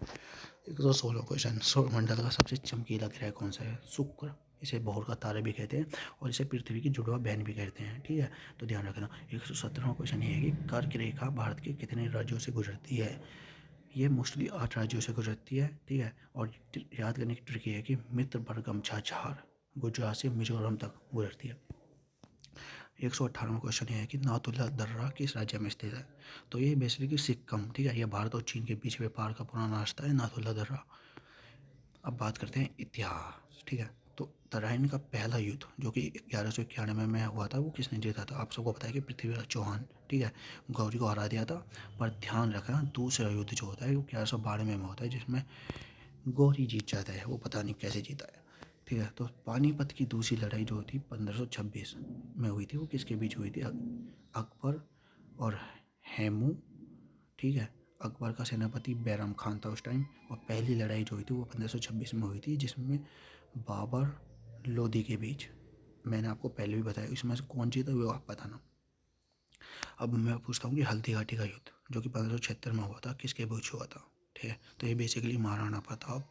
116वां क्वेश्चन, सौरमंडल का सबसे चमकीला ग्रह कौन सा है? शुक्र। इसे भोर का तारा भी कहते हैं और इसे पृथ्वी की जुड़वा बहन भी कहते हैं। ठीक है, तो ध्यान रखना। 117वां क्वेश्चन ये है कि कर्क रेखा भारत के कितने राज्यों से गुजरती है? ये मोस्टली 8 राज्यों से गुजरती है। ठीक है, और याद करने की ट्रिक ये है कि मित्र बरगम झाझार गुजरात से मिजोरम तक गुजरती है। 118वां क्वेश्चन ये है कि नाथुला दर्रा किस राज्य में स्थित है। तो ये बेसिकली सिक्किम, ठीक है, ये भारत और चीन के बीच व्यापार का पुराना रास्ता है नाथुला दर्रा। अब बात करते हैं इतिहास, ठीक है। तो तराइन का पहला युद्ध जो कि 1191 में हुआ था, वो किसने जीता था। आप सबको पता है कि पृथ्वीराज चौहान, ठीक है, गौरी को हरा दिया था। पर ध्यान रखना, दूसरा युद्ध जो होता है वो 1192 में होता है, जिसमें गौरी जीत जाता है। वो पता नहीं कैसे जीता है, ठीक है। तो पानीपत की दूसरी लड़ाई जो थी 1526 में हुई थी, वो किसके बीच हुई थी। अकबर और हेमू, ठीक है। अकबर का सेनापति बैरम खान था उस टाइम। और पहली लड़ाई जो हुई थी वो 1526 में हुई थी, जिसमें बाबर लोधी के बीच। मैंने आपको पहले भी बताया, इसमें से कौन जीता वो आप बताना। अब मैं पूछता हूँ कि हल्दी घाटी का युद्ध जो कि 1576 में हुआ था, किसके बीच हुआ था, ठीक है। तो ये बेसिकली महाराणा प्रताप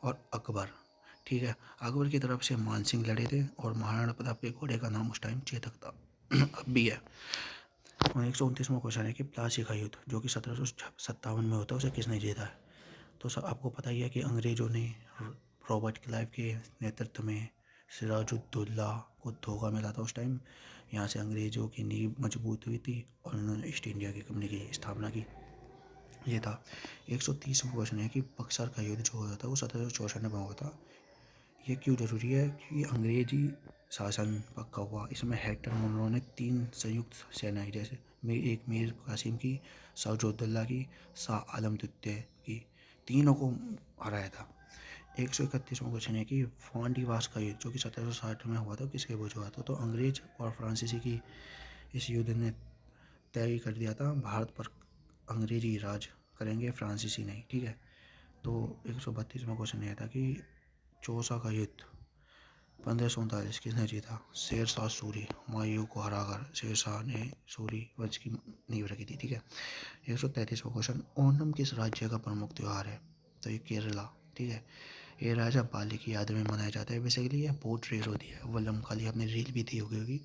और अकबर, ठीक है। अकबर की तरफ से मानसिंह लड़े थे और महाराणा प्रताप के घोड़े का नाम उस टाइम चेतक था। अब भी है। और 129वां क्वेश्चन है कि प्लासी का युद्ध जो कि 1757 में होता है, उसे किसने जीता है। तो सब आपको पता ही है कि अंग्रेज़ों ने रॉबर्ट क्लाइव के नेतृत्व में सिराजुद्दौला को धोखा मिला था उस टाइम। यहाँ से अंग्रेज़ों की नींव मजबूत हुई थी और उन्होंने ईस्ट इंडिया की कंपनी की स्थापना की। ये था। 130वां क्वेश्चन है कि बक्सर का युद्ध जो हुआ था वो 1794 में हुआ था। ये क्यों ज़रूरी है कि अंग्रेजी शासन पक्का हुआ। इसमें हेक्टर मुनरो ने 3 संयुक्त सेनाएं, जैसे एक मीर कासिम की, सराजुद्दौला की, शाह आलम द्वितीय की, तीनों को हराया था। 131वां क्वेश्चन है कि फांडीवास का युद्ध जो कि 1760 में हुआ था, किसके बीच हुआ था। तो अंग्रेज और फ्रांसीसी की इस युद्ध ने तय कर दिया था भारत पर अंग्रेजी राज करेंगे, फ्रांसीसी नहीं, ठीक है। तो 132वां क्वेश्चन यह था कि चौसा का युद्ध 1539 किसने जीता। शेरशाह सूरी, हुमायूं को हराकर शेरशाह ने सूरी वंश की नींव रखी थी, ठीक है। 133वां क्वेश्चन, ओणम किस राज्य का प्रमुख त्यौहार है। तो ये केरला, ठीक है। ये राजा बाली की याद में मनाया जाता है। बेसिकली ये बोट रेस होती है, वल्लम खाली आपने रील भी दी होगी,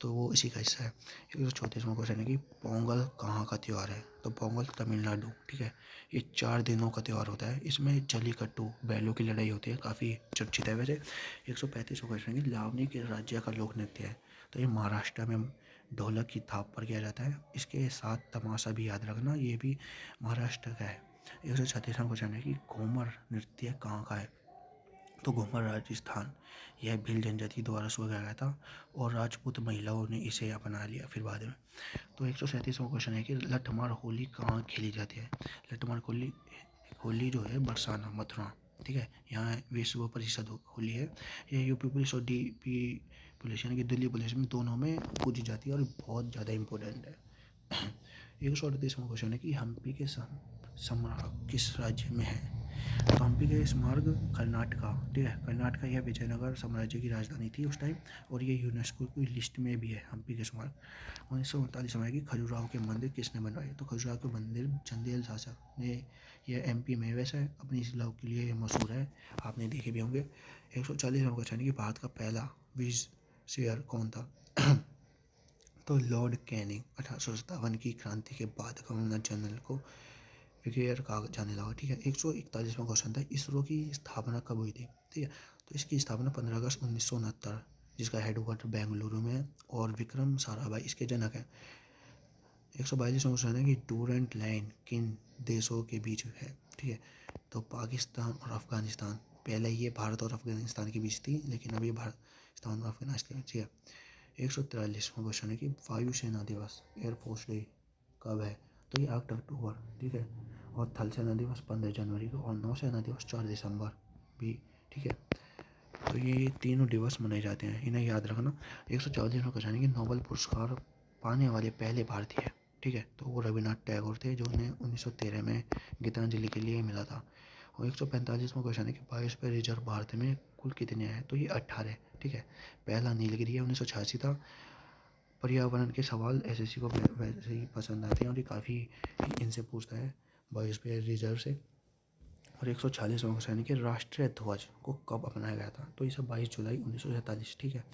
तो वो इसी का हिस्सा है। 134वां क्वेश्चन है कि पोंगल कहाँ का त्यौहार है। तो पोंगल तमिलनाडु, ठीक है। ये 4 दिनों का त्यौहार होता है। इसमें जल्लीकट्टू, बैलों की लड़ाई होती है, काफ़ी चर्चित है वैसे। 135वां क्वेश्चन है कि लावनी के राज्य का लोक नृत्य है। तो ये महाराष्ट्र में ढोलक की थाप पर किया जाता है। इसके साथ तमाशा भी याद रखना, ये भी महाराष्ट्र का है। 136वां क्वेश्चन है कि घूमर नृत्य कहाँ का है। तो घूमर राजस्थान, यह भील जनजाति द्वारा शुरू किया गया था और राजपूत महिलाओं ने इसे अपना लिया फिर बाद में। तो 137वां क्वेश्चन है कि लठमार होली कहाँ खेली जाती है। लठमार होली, होली जो है बरसाना, मथुरा, ठीक है। यहाँ विश्व परिषद होली है। यह यूपी पुलिस और डीपी पुलिस यानी कि दिल्ली पुलिस में दोनों में पूजी जाती है और बहुत ज़्यादा इम्पोर्टेंट है। 138वां क्वेश्चन है कि हम्पी के सम्राट किस राज्य में है। तो हम्पी के स्मारक कर्नाटका, ठीक है। कर्नाटका यह विजयनगर साम्राज्य की राजधानी थी उस टाइम और ये यूनेस्को की लिस्ट में भी है हम्पी के स्मारक। 1939 में कि खजुराहो के मंदिर किसने बनवाए। तो खजुराहो के मंदिर चंदेल शासक ने। यह एमपी में वैसे अपनी शिलाओं के लिए मशहूर है, आपने देखे भी होंगे। 140वां क्वेश्चन है कि भारत का पहला विज शेयर कौन था। तो लॉर्ड कैनिंग 1857 की क्रांति के बाद गवर्नर जनरल को ब्रिगेडियर कहा जाने लगा, ठीक है। 141वां क्वेश्चन था इसरो की स्थापना कब हुई थी, ठीक है। तो इसकी स्थापना 15 अगस्त 1969, जिसका हेडक्वार्टर बेंगलुरु में है और विक्रम साराभाई इसके जनक हैं। 142वां क्वेश्चन है कि डूरेंट लाइन किन देशों के बीच है, ठीक है। तो पाकिस्तान और अफगानिस्तान, पहले ये भारत और अफगानिस्तान के बीच थी, लेकिन अभी पाकिस्तान और अफगानिस्तान के बीच है। 143वां क्वेश्चन है कि वायुसेना दिवस, एयरफोर्स डे कब है। तो ये 8 अक्टूबर, ठीक है। और थल सेना दिवस 15 जनवरी को और नौसेना दिवस 4 दिसंबर भी, ठीक है। तो ये तीनों दिवस मनाए जाते हैं, इन्हें याद रखना। 144वां क्वेश्चन है कि नोबेल पुरस्कार पाने वाले पहले भारतीय, ठीक है। तो वो रविन्द्रनाथ टैगोर थे, जो उन्हें 1913 में गीतांजलि के लिए मिला था। और 145वां क्वेश्चन है कि बायोस्फीयर रिजर्व भारत में कुल कितने हैं। तो ये 18, ठीक है। पहला नीलगिरी है, 1986 था। पर्यावरण के सवाल एसएससी को वैसे ही पसंद आते हैं और ये काफ़ी इनसे पूछता है बायोस्फीयर रिजर्व से। और 146वां क्वेश्चन है कि राष्ट्रीय ध्वज को कब अपनाया गया था। तो इसे 22 जुलाई 1947, ठीक है।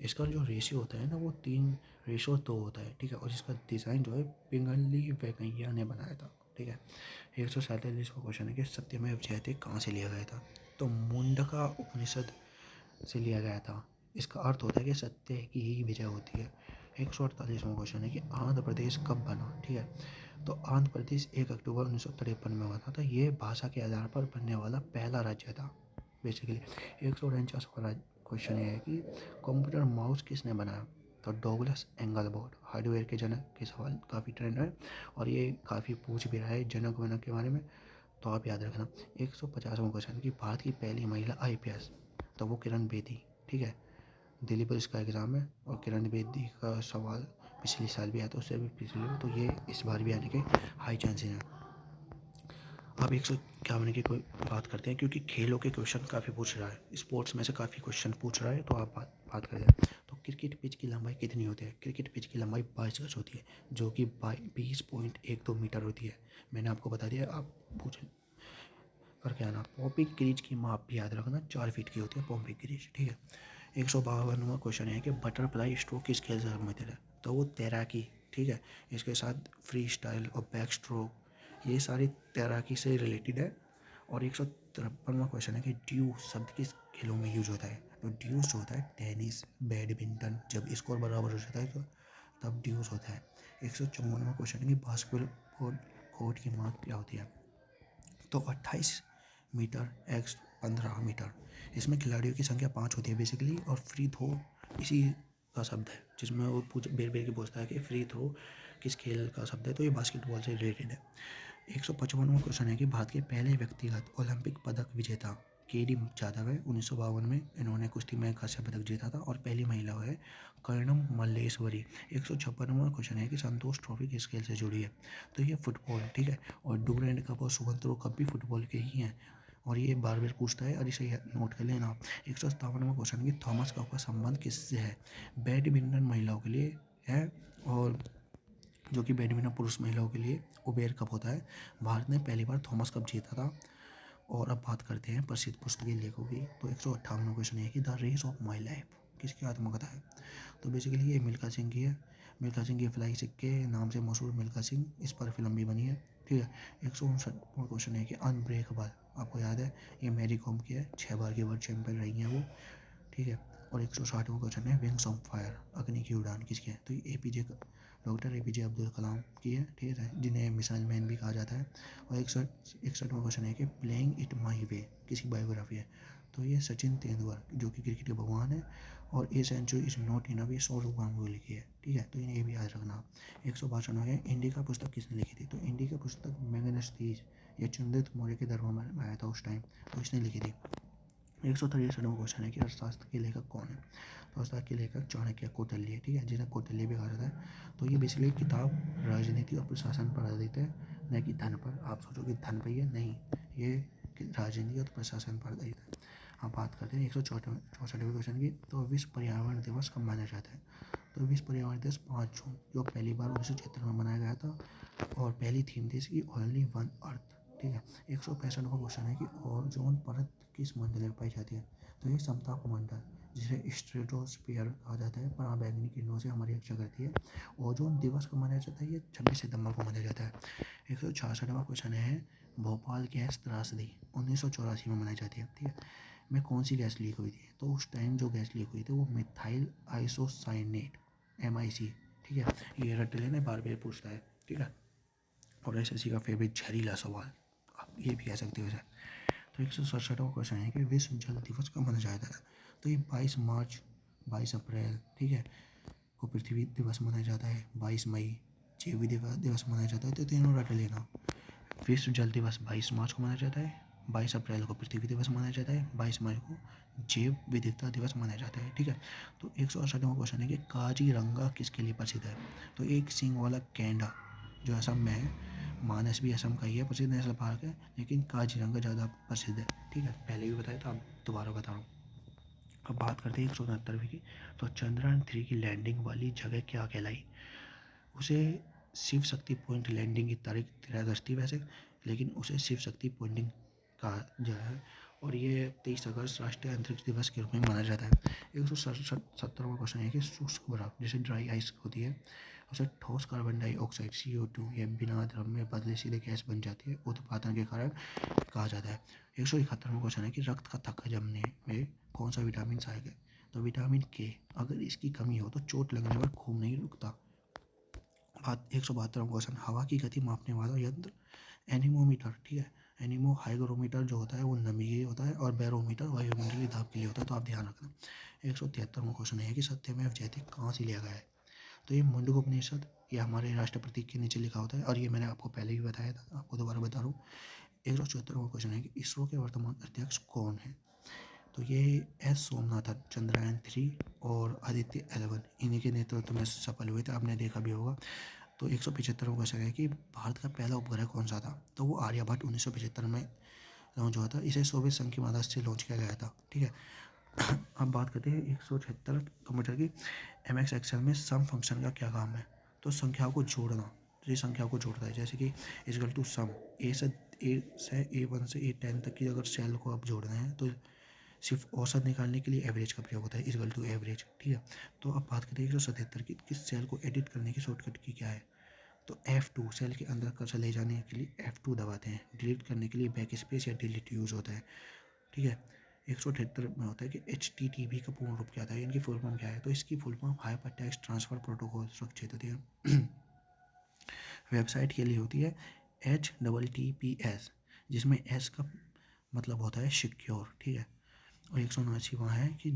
इसका जो रेशियो होता है ना, वो 3:2 होता है, ठीक है। और इसका डिज़ाइन जो है पिंगली वेंकैया ने बनाया था, ठीक है। 147वां क्वेश्चन है कि सत्यमेव जयते कहाँ से लिया गया था। तो मुंडका उपनिषद से लिया गया था। इसका अर्थ होता है कि सत्य की ही विजय होती है। 148वां क्वेश्चन है कि आंध्र प्रदेश कब बना, ठीक है। तो आंध्र प्रदेश 1 अक्टूबर 1953 में बना था। ये भाषा के आधार पर बनने वाला पहला राज्य था बेसिकली। 149वां क्वेश्चन ये है कि कंप्यूटर माउस किसने बनाया, तो डॉगलस एंगलबर्ट। हार्डवेयर के जनक के सवाल काफ़ी ट्रेंड है और ये काफ़ी पूछ भी रहा है जनक वनक के बारे में, तो आप याद रखना। 150वां क्वेश्चन कि भारत की पहली महिला IPS, तो वो किरण बेदी, ठीक है। दिल्ली पुलिस का एग्ज़ाम है और किरण बेदी का सवाल पिछले साल भी आया था, उससे भी पिछले, तो ये इस बार भी आने के हाई चांसेस हैं। अब 151 की कोई बात करते हैं क्योंकि खेलों के क्वेश्चन काफ़ी पूछ रहा है, स्पोर्ट्स में से काफ़ी क्वेश्चन पूछ रहा है, तो आप बात करते हैं। तो क्रिकेट पिच की लंबाई कितनी होती है, क्रिकेट पिच की लंबाई 22 गज होती है, जो कि 20.12 मीटर होती है। मैंने आपको बता दिया, आप पूछ करके आना। पॉम्पी क्रीज की माप भी याद रखना, 4 फीट की होती है पॉम्पी क्रीज, ठीक है। 152वां क्वेश्चन है कि बटरफ्लाई स्ट्रोक किस खेल से संबंधित है, तो वो तैराकी, ठीक है। इसके साथ फ्री स्टाइल और बैक स्ट्रोक, ये सारी तैराकी से रिलेटेड है। और 153वां क्वेश्चन है कि ड्यू शब्द किस खेलों में यूज होता है, तो ड्यूस होता है टेनिस, बैडमिंटन, जब स्कोर बराबर हो जाता है तो तब ड्यूस होता है। 154वां क्वेश्चन है कि बास्केटबॉल कोर्ट की माप क्या होती है, तो 28 मीटर x 15 मीटर। इसमें खिलाड़ियों की संख्या 5 होती है बेसिकली, और फ्री थ्रो इसी का शब्द है, जिसमें वो बेर बेर के पूछता है कि फ्री थ्रो किस खेल का शब्द है, तो ये बास्केटबॉल से रिलेटेड है। 155वां क्वेश्चन है कि भारत के पहले व्यक्तिगत ओलंपिक पदक विजेता KD जाधव है। 1952 में इन्होंने कुश्ती में कांस्य पदक जीता था और पहली महिला है कर्णम मल्लेश्वरी। 156वां क्वेश्चन है कि संतोष ट्रॉफी किस खेल से जुड़ी है, तो ये फुटबॉल, ठीक है। और डूरेंट कप और सुगंत्रो कप भी फुटबॉल के ही हैं, और ये बार बार पूछता है और इसे नोट कर लेना। 157वां क्वेश्चन कि थॉमस कप का संबंध किससे है, बैडमिंटन महिलाओं के लिए है, और जो कि बैडमिंटन पुरुष महिलाओं के लिए उबेर कप होता है। भारत ने पहली बार थॉमस कप जीता था। और अब बात करते हैं प्रसिद्ध पुस्तकीय लेखकों की। तो 158वां क्वेश्चन है कि the race of my life किसकी आत्मकथा है, तो बेसिकली ये मिल्खा सिंह की है। मिल्खा सिंह की फ्लाई सिक्के नाम से मशहूर मिल्खा सिंह, इस पर फिल्म भी बनी है, ठीक है। 159वां क्वेश्चन है कि अनब्रेकेबल, आपको याद है ये मैरी कॉम की है, 6 बार की वर्ल्ड चैंपियन रही हैं वो, ठीक है। और 160वां क्वेश्चन है विंग्स ऑफ फायर, अग्नि की उड़ान किसकी है, तो ये डॉक्टर APJ अब्दुल कलाम की है, ठीक है, जिन्हें मिसाइल मैन भी कहा जाता है। और 61वां क्वेश्चन है कि प्लेइंग इट माई वे किसकी बायोग्राफी है, तो ये सचिन तेंदुलकर जो कि क्रिकेट के भगवान है। और a century is not enough Sourav Ganguly की है, ठीक है, तो इन्हें ये भी याद रखना। 162वां है इंडिका पुस्तक किसने लिखी थी, तो इंडिका पुस्तक मैग्नेस्टीज या चंद्रित मौर्य के दरबार में आया था उस टाइम, तो इसने लिखी थी। 163वां क्वेश्चन है कि अर्थशास्त्र के लेखक कौन है, तो अर्थशास्त्र के लेखक चाणक्य कौटिल्य, ठीक है, जिन्हें कौटिल्य भी कहा जाता है। तो ये बेसिकली किताब राजनीति और प्रशासन पर आधारित है, न कि धन पर। आप सोचो कि धन पर ही है, नहीं, ये राजनीति और प्रशासन पर आधारित है। अब बात करते हैं 164वें क्वेश्चन की, तो विश्व पर्यावरण दिवस कब मनाया जाता है, तो विश्व पर्यावरण दिवस 5 जून, जो पहली बार 1976 में मनाया गया था, और पहली थीम थी इसकी ओनली वन अर्थ, ठीक है। 165वां क्वेश्चन है कि ओजोन परत किस मंडल में पाई जाती है, तो ये समताप मंडल, जिसे स्ट्रेटोस्फीयर कहा जाता है, पराबैंगनी किरणों से हमारी रक्षा करती है। ओजोन दिवस को मनाया जाता है, ये 26 सितंबर को मनाया जाता है। 166वां क्वेश्चन है भोपाल गैस त्रासदी 1984 में मनाई जाती है, ठीक है, में कौन सी गैस लीक हुई थी, तो उस टाइम जो गैस लीक हुई थी वो मिथाइल आइसोसाइनेट MIC, ठीक है। ये रट लेना, बार बार पूछता है, ठीक है। और SSC का फेवरेट जहरीला सवाल, आप ये भी कह सकते हो इसे। तो 167वां क्वेश्चन है कि विश्व जल दिवस कब मनाया जाता है, तो ये 22 मार्च, 22 अप्रैल, ठीक है, को पृथ्वी दिवस मनाया जाता है। 22 मई जैव दिवस मनाया जाता है, तो तीनों रट लेना। विश्व जल दिवस 22 मार्च को मनाया जाता है, 22 अप्रैल को पृथ्वी दिवस मनाया जाता है, 22 मई को जैव विविधता दिवस मनाया जाता है, ठीक है। तो 168वां क्वेश्चन है कि काजीरंगा किसके लिए प्रसिद्ध है, तो एक सींग वाला गैंडा जो असम में है, मानस भी असम का ही है, प्रसिद्ध नेशनल पार्क है, लेकिन काजीरंगा ज़्यादा प्रसिद्ध है, ठीक है, पहले भी बताया था, अब दोबारा बता रहा हूँ। अब बात करते हैं 169वीं की, तो चंद्रयान 3 की लैंडिंग वाली जगह क्या कहलाई, उसे शिव शक्ति पॉइंट लैंडिंग की तारीख 13 अगस्त थी वैसे, लेकिन उसे शिव शक्ति पॉइंटिंग कहा गया है। और ये 23 अगस्त राष्ट्रीय अंतरिक्ष दिवस के रूप में माना जाता है। 170वां क्वेश्चन है कि शुष्क बर्फ जैसे ड्राई आइस होती है, उसे ठोस कार्बन डाइऑक्साइड CO2 या बिना द्रव में बदले सीधे गैस बन जाती है उत्पादन के कारण कहा जाता है। 171वां क्वेश्चन है कि रक्त का थक्का जमने में कौन सा विटामिन सहायक है? तो विटामिन के, अगर इसकी कमी हो तो चोट लगने पर खून नहीं रुकता। 172वां क्वेश्चन, हवा की गति मापने वाला यंत्र एनीमोमीटर, ठीक है। एनीमो हाइग्रोमीटर जो होता है वो नमी के लिए होता है और बैरोमीटर वायुमंडलीय दाब के लिए होता है, तो आप ध्यान रखना। 173वां क्वेश्चन है कि सत्यमेव जयते कहाँ से लिया गया है? तो ये मुंडकोपनिषद, ये हमारे राष्ट्रपति के नीचे लिखा होता है और ये मैंने आपको पहले भी बताया था, आपको दोबारा बता रहा हूँ। 174वां क्वेश्चन है कि इसरो के वर्तमान अध्यक्ष कौन है? तो ये एस सोमनाथन, चंद्रयान 3 और आदित्य 11 इन्हीं के नेतृत्व में सफल हुए थे, आपने देखा भी होगा। तो 175वां क्वेश्चन है कि भारत का पहला उपग्रह कौन सा था? तो वो आर्यभट्ट 1975 में लॉन्च हुआ था, इसे सोवियत संघ की मदद से लॉन्च किया गया था, ठीक है। अब बात करते हैं 176 कंप्यूटर की। MX एक्सेल में सम फंक्शन का क्या काम है? तो संख्याओं को जोड़ना, तो ये संख्याओं को जोड़ता है, जैसे कि इजकल टू सम, A1 से A10 तक की अगर सेल को आप जोड़ना है तो सिर्फ औसत निकालने के लिए एवरेज का प्रयोग होता है, इजकल टू एवरेज, ठीक है। तो अब बात करते हैं 177 की, किस सेल को एडिट करने की शॉर्टकट की क्या है? तो F2, सेल के अंदर कर्सर ले जाने के लिए F2 दबाते हैं। डिलीट करने के लिए बैक स्पेस या डिलीट यूज़ होता है, ठीक है। 178 में होता है कि HTTP का पूर्ण रूप क्या था, इनकी फुल फॉर्म क्या है? तो इसकी full form hyper text transfer protocol सुरक्षित होती है। वेबसाइट के लिए होती है HTTPS, जिसमें S का मतलब होता है सिक्योर, ठीक है। और 179वां है कि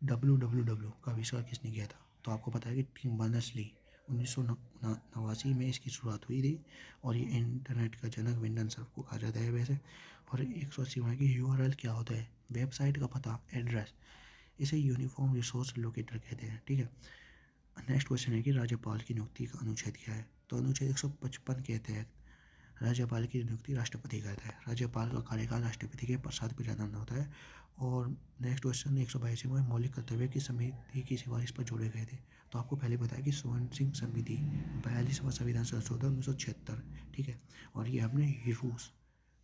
WWW का आविष्कार किसने किया था? तो आपको पता है कि टिम बर्नर्स-ली 1989 में इसकी शुरुआत हुई थी और ये इंटरनेट का जनक विंडन सर्फ को कहा जाता है वैसे। और 180वां है कि URL क्या होता है? वेबसाइट का पता, एड्रेस, इसे यूनिफॉर्म रिसोर्स लोकेटर कहते हैं, ठीक है। नेक्स्ट क्वेश्चन है कि राज्यपाल की नियुक्ति का अनुच्छेद क्या है? तो अनुच्छेद 155 के तहत राज्यपाल की नियुक्ति राष्ट्रपति करता है। राज्यपाल का कार्यकाल राष्ट्रपति के पश्चात प्रधान होता है। और नेक्स्ट क्वेश्चन 122 में मौलिक कर्तव्य की समिति की सिफारिश पर जोड़े गए थे। तो आपको पहले बताया कि स्वर्ण सिंह समिति 42वां संविधान संशोधन 1976, ठीक है। और ये हमने रूस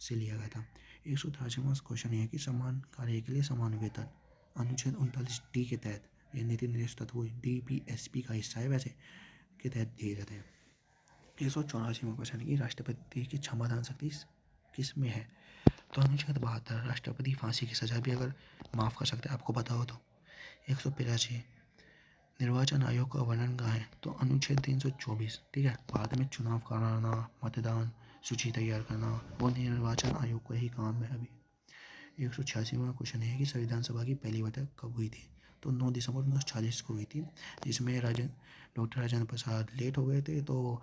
से लिया गया था। 183वां क्वेश्चन ये है कि समान कार्य के लिए समान वेतन अनुच्छेद 39D के तहत, ये नीति निर्देश तत्व DPSP का हिस्सा है वैसे, के तहत दिए जाते हैं। 184वां क्वेश्चन है कि राष्ट्रपति की क्षमादान शक्ति किस में है? तो अनुच्छेद 72, राष्ट्रपति फांसी की सजा भी अगर माफ़ कर सकते हैं, आपको पता हो तो। 185, निर्वाचन आयोग का वर्णन कहाँ है? तो अनुच्छेद 324, ठीक है। भारत में चुनाव कराना, मतदान सूची तैयार करना वो निर्वाचन आयोग का ही काम है अभी। 186वां क्वेश्चन है कि संविधान सभा की पहली बैठक कब हुई थी? तो 9 दिसंबर 1940 को हुई थी, जिसमें डॉक्टर राजेंद्र प्रसाद लेट हो गए थे, तो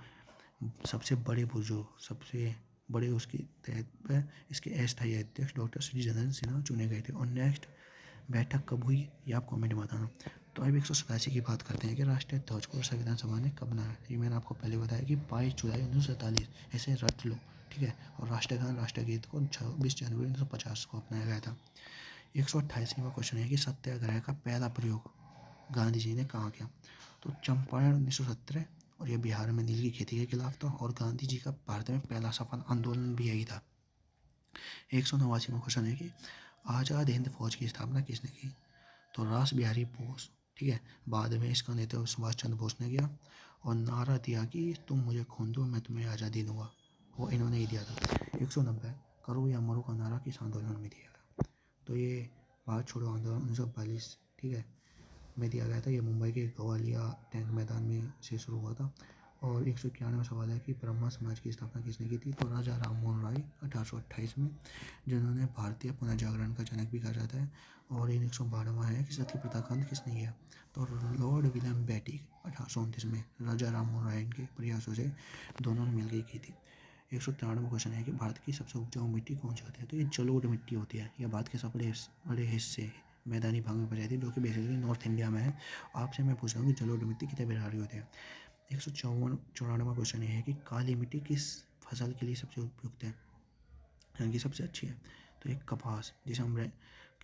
सबसे बड़े बुजुर्ग, सबसे बड़े उसके तहत इसके अस्थायी अध्यक्ष डॉक्टर श्री जनार्दन सिन्हा चुने गए थे। और नेक्स्ट बैठक कब हुई ये आप कमेंट में बताना। तो अब 187 की बात करते हैं कि राष्ट्रीय ध्वज को संविधान सभा ने कब बनाया? ये मैंने आपको पहले बताया कि 22 जुलाई 1947, ऐसे रट लो, ठीक है। और राष्ट्रगान राष्ट्रगीत को 26 जनवरी 1950 को अपनाया गया था। 128वां क्वेश्चन है कि सत्याग्रह का पहला प्रयोग गांधी जी ने कहाँ किया? तो चंपारण 1917, और यह बिहार में नील की खेती के खिलाफ था। और गांधी जी का भारत में पहला सफल आंदोलन भी यही था। 189वां क्वेश्चन है कि आज़ाद हिंद फौज की स्थापना किसने की? तो रास बिहारी बोस, ठीक है। बाद में इसका नेतृत्व सुभाष चंद्र बोस ने किया और नारा दिया कि तुम मुझे खून दो मैं तुम्हें आज़ादी दूंगा, वो इन्होंने ही दिया था। 190, करो या मरो का नारा किस आंदोलन में दिया गया? तो ये भारत छोड़ो आंदोलन 1942, ठीक है, में दिया गया था। ये मुंबई के गवालिया टैंक मैदान में से शुरू हुआ था। और 191वां सवाल है कि ब्रह्मा समाज की स्थापना किसने की थी? तो राजा राम मोहन राय 1828 में, जिन्होंने भारतीय पुनर्जागरण का जनक भी कहा जाता है। और 112वां है कि सती प्रथा का अंत किसने किया? तो लॉर्ड विलियम बेटिक 1829 में राजा राम मोहन राय के प्रयासों से दोनों ने मिलकर की थी। 193वां क्वेश्चन है कि भारत की सबसे उपजाऊ मिट्टी कौन सी होती है? तो ये जलोढ़ मिट्टी होती है। यह भारत के सबसे बड़े हिस्से मैदानी भाग में पाई जाती है, जो कि बेसिकली नॉर्थ इंडिया में है। आपसे मैं पूछ रहा हूँ कि जलोढ़ मिट्टी कितने प्रकार की होती है? 194वां क्वेश्चन ये है कि काली मिट्टी किस फसल के लिए सबसे उपयुक्त है, यानी कि सबसे अच्छी है? तो एक कपास, जिसे हम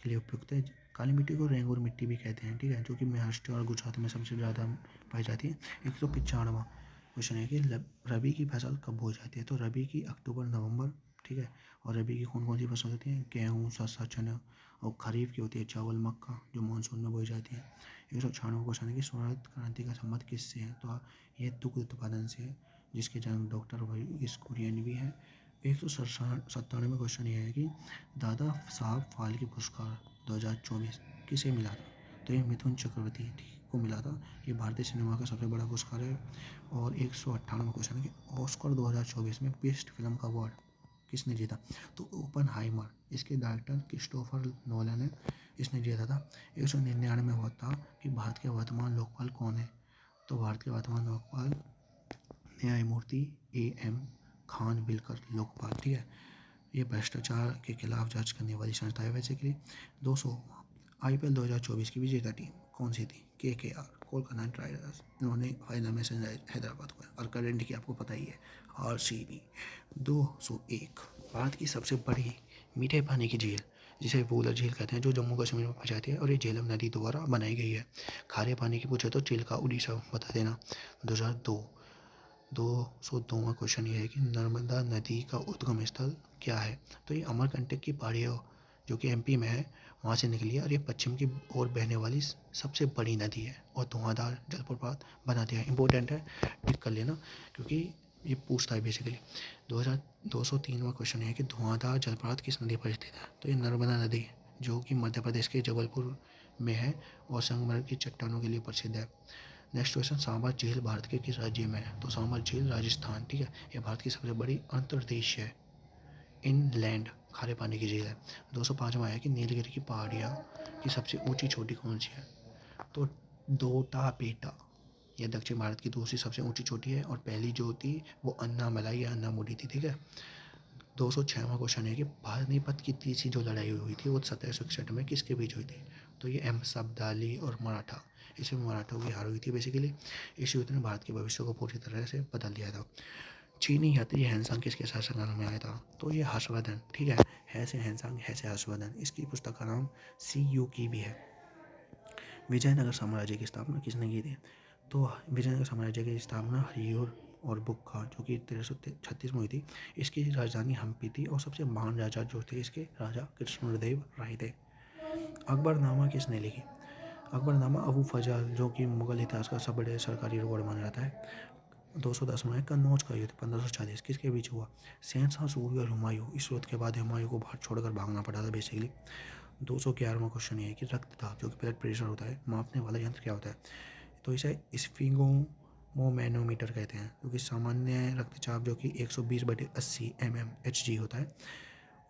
के लिए उपयुक्त है। काली मिट्टी को रेंगुर मिट्टी भी कहते हैं, ठीक है, जो कि महाराष्ट्र और गुजरात में सबसे ज़्यादा पाई जाती है। 195वां क्वेश्चन है कि रबी की फसल कब बो जाती है? तो रबी की अक्टूबर नवंबर, ठीक है। और रबी की कौन कौन सी फसल होती है? गेहूँ, सरसों, चना और खरीफ की होती है चावल मक्का, जो मानसून में बोई जाती है। 196 क्वेश्चन है कि स्वराज क्रांति का संबंध किससे है? तो ये दुग्ध उत्पादन से है, जिसके जनक डॉक्टर वर्गीस कुरियन भी है। 197 क्वेश्चन ये है कि दादा साहब फाल्के पुरस्कार 2024 किसे मिला था? तो ये मिथुन चक्रवर्ती को मिला था। ये भारतीय सिनेमा का सबसे बड़ा पुरस्कार है। और 198 क्वेश्चन है कि ऑस्कर 2024 में बेस्ट फिल्म का अवार्ड किसने जीता? तो ओपनहाइमर, इसके डायरेक्टर क्रिस्टोफर नोलन है, इसने जीता था। 199 में हुआ था कि भारत के वर्तमान लोकपाल कौन है? तो भारत के वर्तमान लोकपाल न्यायमूर्ति AM खानविलकर लोकपाल, ठीक है। ये भ्रष्टाचार के खिलाफ जांच करने वाली संस्था है बेसिकली। 200 IPL 2024 की विजेता टीम कौन सी थी? KKR, Kolkata night Riders. इन्होंने फाइनल में सनराइज हैदराबाद को, और करंट की आपको पता ही है RCB। 201 भारत की सबसे बड़ी मीठे पानी की झील, जिसे वूलर झील कहते हैं, जो जम्मू कश्मीर में पाई जाती है और ये झेलम नदी द्वारा बनाई गई है। खारे पानी की पूछे तो चिल्का उड़ीसा बता देना। 2002 202वां क्वेश्चन ये है कि नर्मदा नदी का उद्गम स्थल क्या है? तो ये अमरकंटक की पहाड़ियों, जो कि MP में है, वहाँ से निकली है और ये पश्चिम की ओर बहने वाली सबसे बड़ी नदी है और धुआंधार जलप्रपात बनाती है। इंपॉर्टेंट है, टिक कर लेना, क्योंकि ये पूछता है बेसिकली। 203वां क्वेश्चन है कि धुआंधार जलप्रपात किस नदी पर स्थित है? तो ये नर्मदा नदी, जो कि मध्य प्रदेश के जबलपुर में है और संगमरमर की चट्टानों के लिए प्रसिद्ध है। नेक्स्ट क्वेश्चन, सांभर झील भारत के किस राज्य में है? तो सांभर झील राजस्थान, ठीक है। ये भारत की सबसे बड़ी अंतर्देशीय इनलैंड खारे पानी की झील है। 205वां है कि नीलगिरी की पहाड़ियाँ की सबसे ऊंची चोटी कौन सी है? तो डोटा बेटा, यह दक्षिण भारत की दूसरी सबसे ऊंची चोटी है और पहली जो थी वो अन्नामलाई या अन्नामुडी थी, ठीक है। 206वां क्वेश्चन है कि पानीपत की तीसरी जो लड़ाई हुई थी वो 1761 में किसके बीच हुई थी? तो ये अहमद अब्दाली और मराठा, इसमें मराठों की हार हुई थी बेसिकली। इस युद्ध ने भारत के भविष्य को पूरी तरह से बदल दिया था। चीनी यात्री हैंसांग किसके शासनकाल में आया था? तो ये हर्षवर्धन, ठीक है। है से हैंसांग, है से हर्षवर्धन। इसकी पुस्तक का नाम CU की भी है। विजयनगर साम्राज्य की स्थापना किसने की थी? तो विजयनगर साम्राज्य की स्थापना हरिहर और बुक्का, जो कि 1336 में हुई थी। इसकी राजधानी हम्पी थी और सबसे महान राजा जो थे इसके, राजा कृष्णदेव राय थे। अकबरनामा किसने लिखी? अकबरनामा अबू फजल, जो कि मुगल इतिहास का सबसे बड़े सरकारी रिकॉर्ड माना जाता है। 210वां है कन्नौज का युद्ध 1540 किसके बीच हुआ? शहनशाह सूरी और हुमायूं। इस युद्ध के बाद हुमायूं को भारत छोड़कर भागना पड़ा था बेसिकली। 211वां क्वेश्चन ये है कि रक्तदाब, जो कि ब्लड प्रेशर होता है, मापने वाला यंत्र क्या होता है? तो इसे स्फिगोमोमैनोमीटर कहते हैं, क्योंकि सामान्य रक्तचाप जो कि 120/80 mmHg होता है।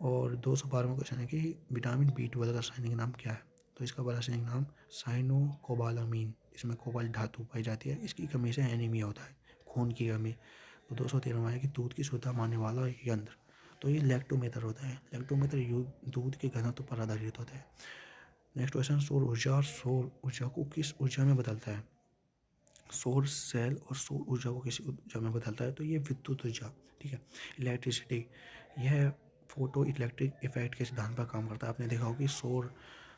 और 212वां क्वेश्चन है कि विटामिन B12 का रासायनिक नाम क्या है? तो इसका रासायनिक नाम साइनोकोबालामीन, इसमें कोबाल्ट धातु पाई जाती है। इसकी कमी से एनीमिया होता है, खून की कमी। तो 213वां है कि दूध की शुद्धता मानने वाला यंत्र, तो ये लैक्टोमीटर होता है। लैक्टोमीटर दूध के घनत्व पर आधारित होता है। नेक्स्ट क्वेश्चन, सौर ऊर्जा, सौर ऊर्जा को किस ऊर्जा में बदलता है? सौर सेल और सौर ऊर्जा को किसी ऊर्जा में बदलता है? तो ये विद्युत ऊर्जा, ठीक है, इलेक्ट्रिसिटी। यह फोटो इलेक्ट्रिक इफेक्ट के सिद्धांत पर काम करता है। आपने देखा होगा कि सौर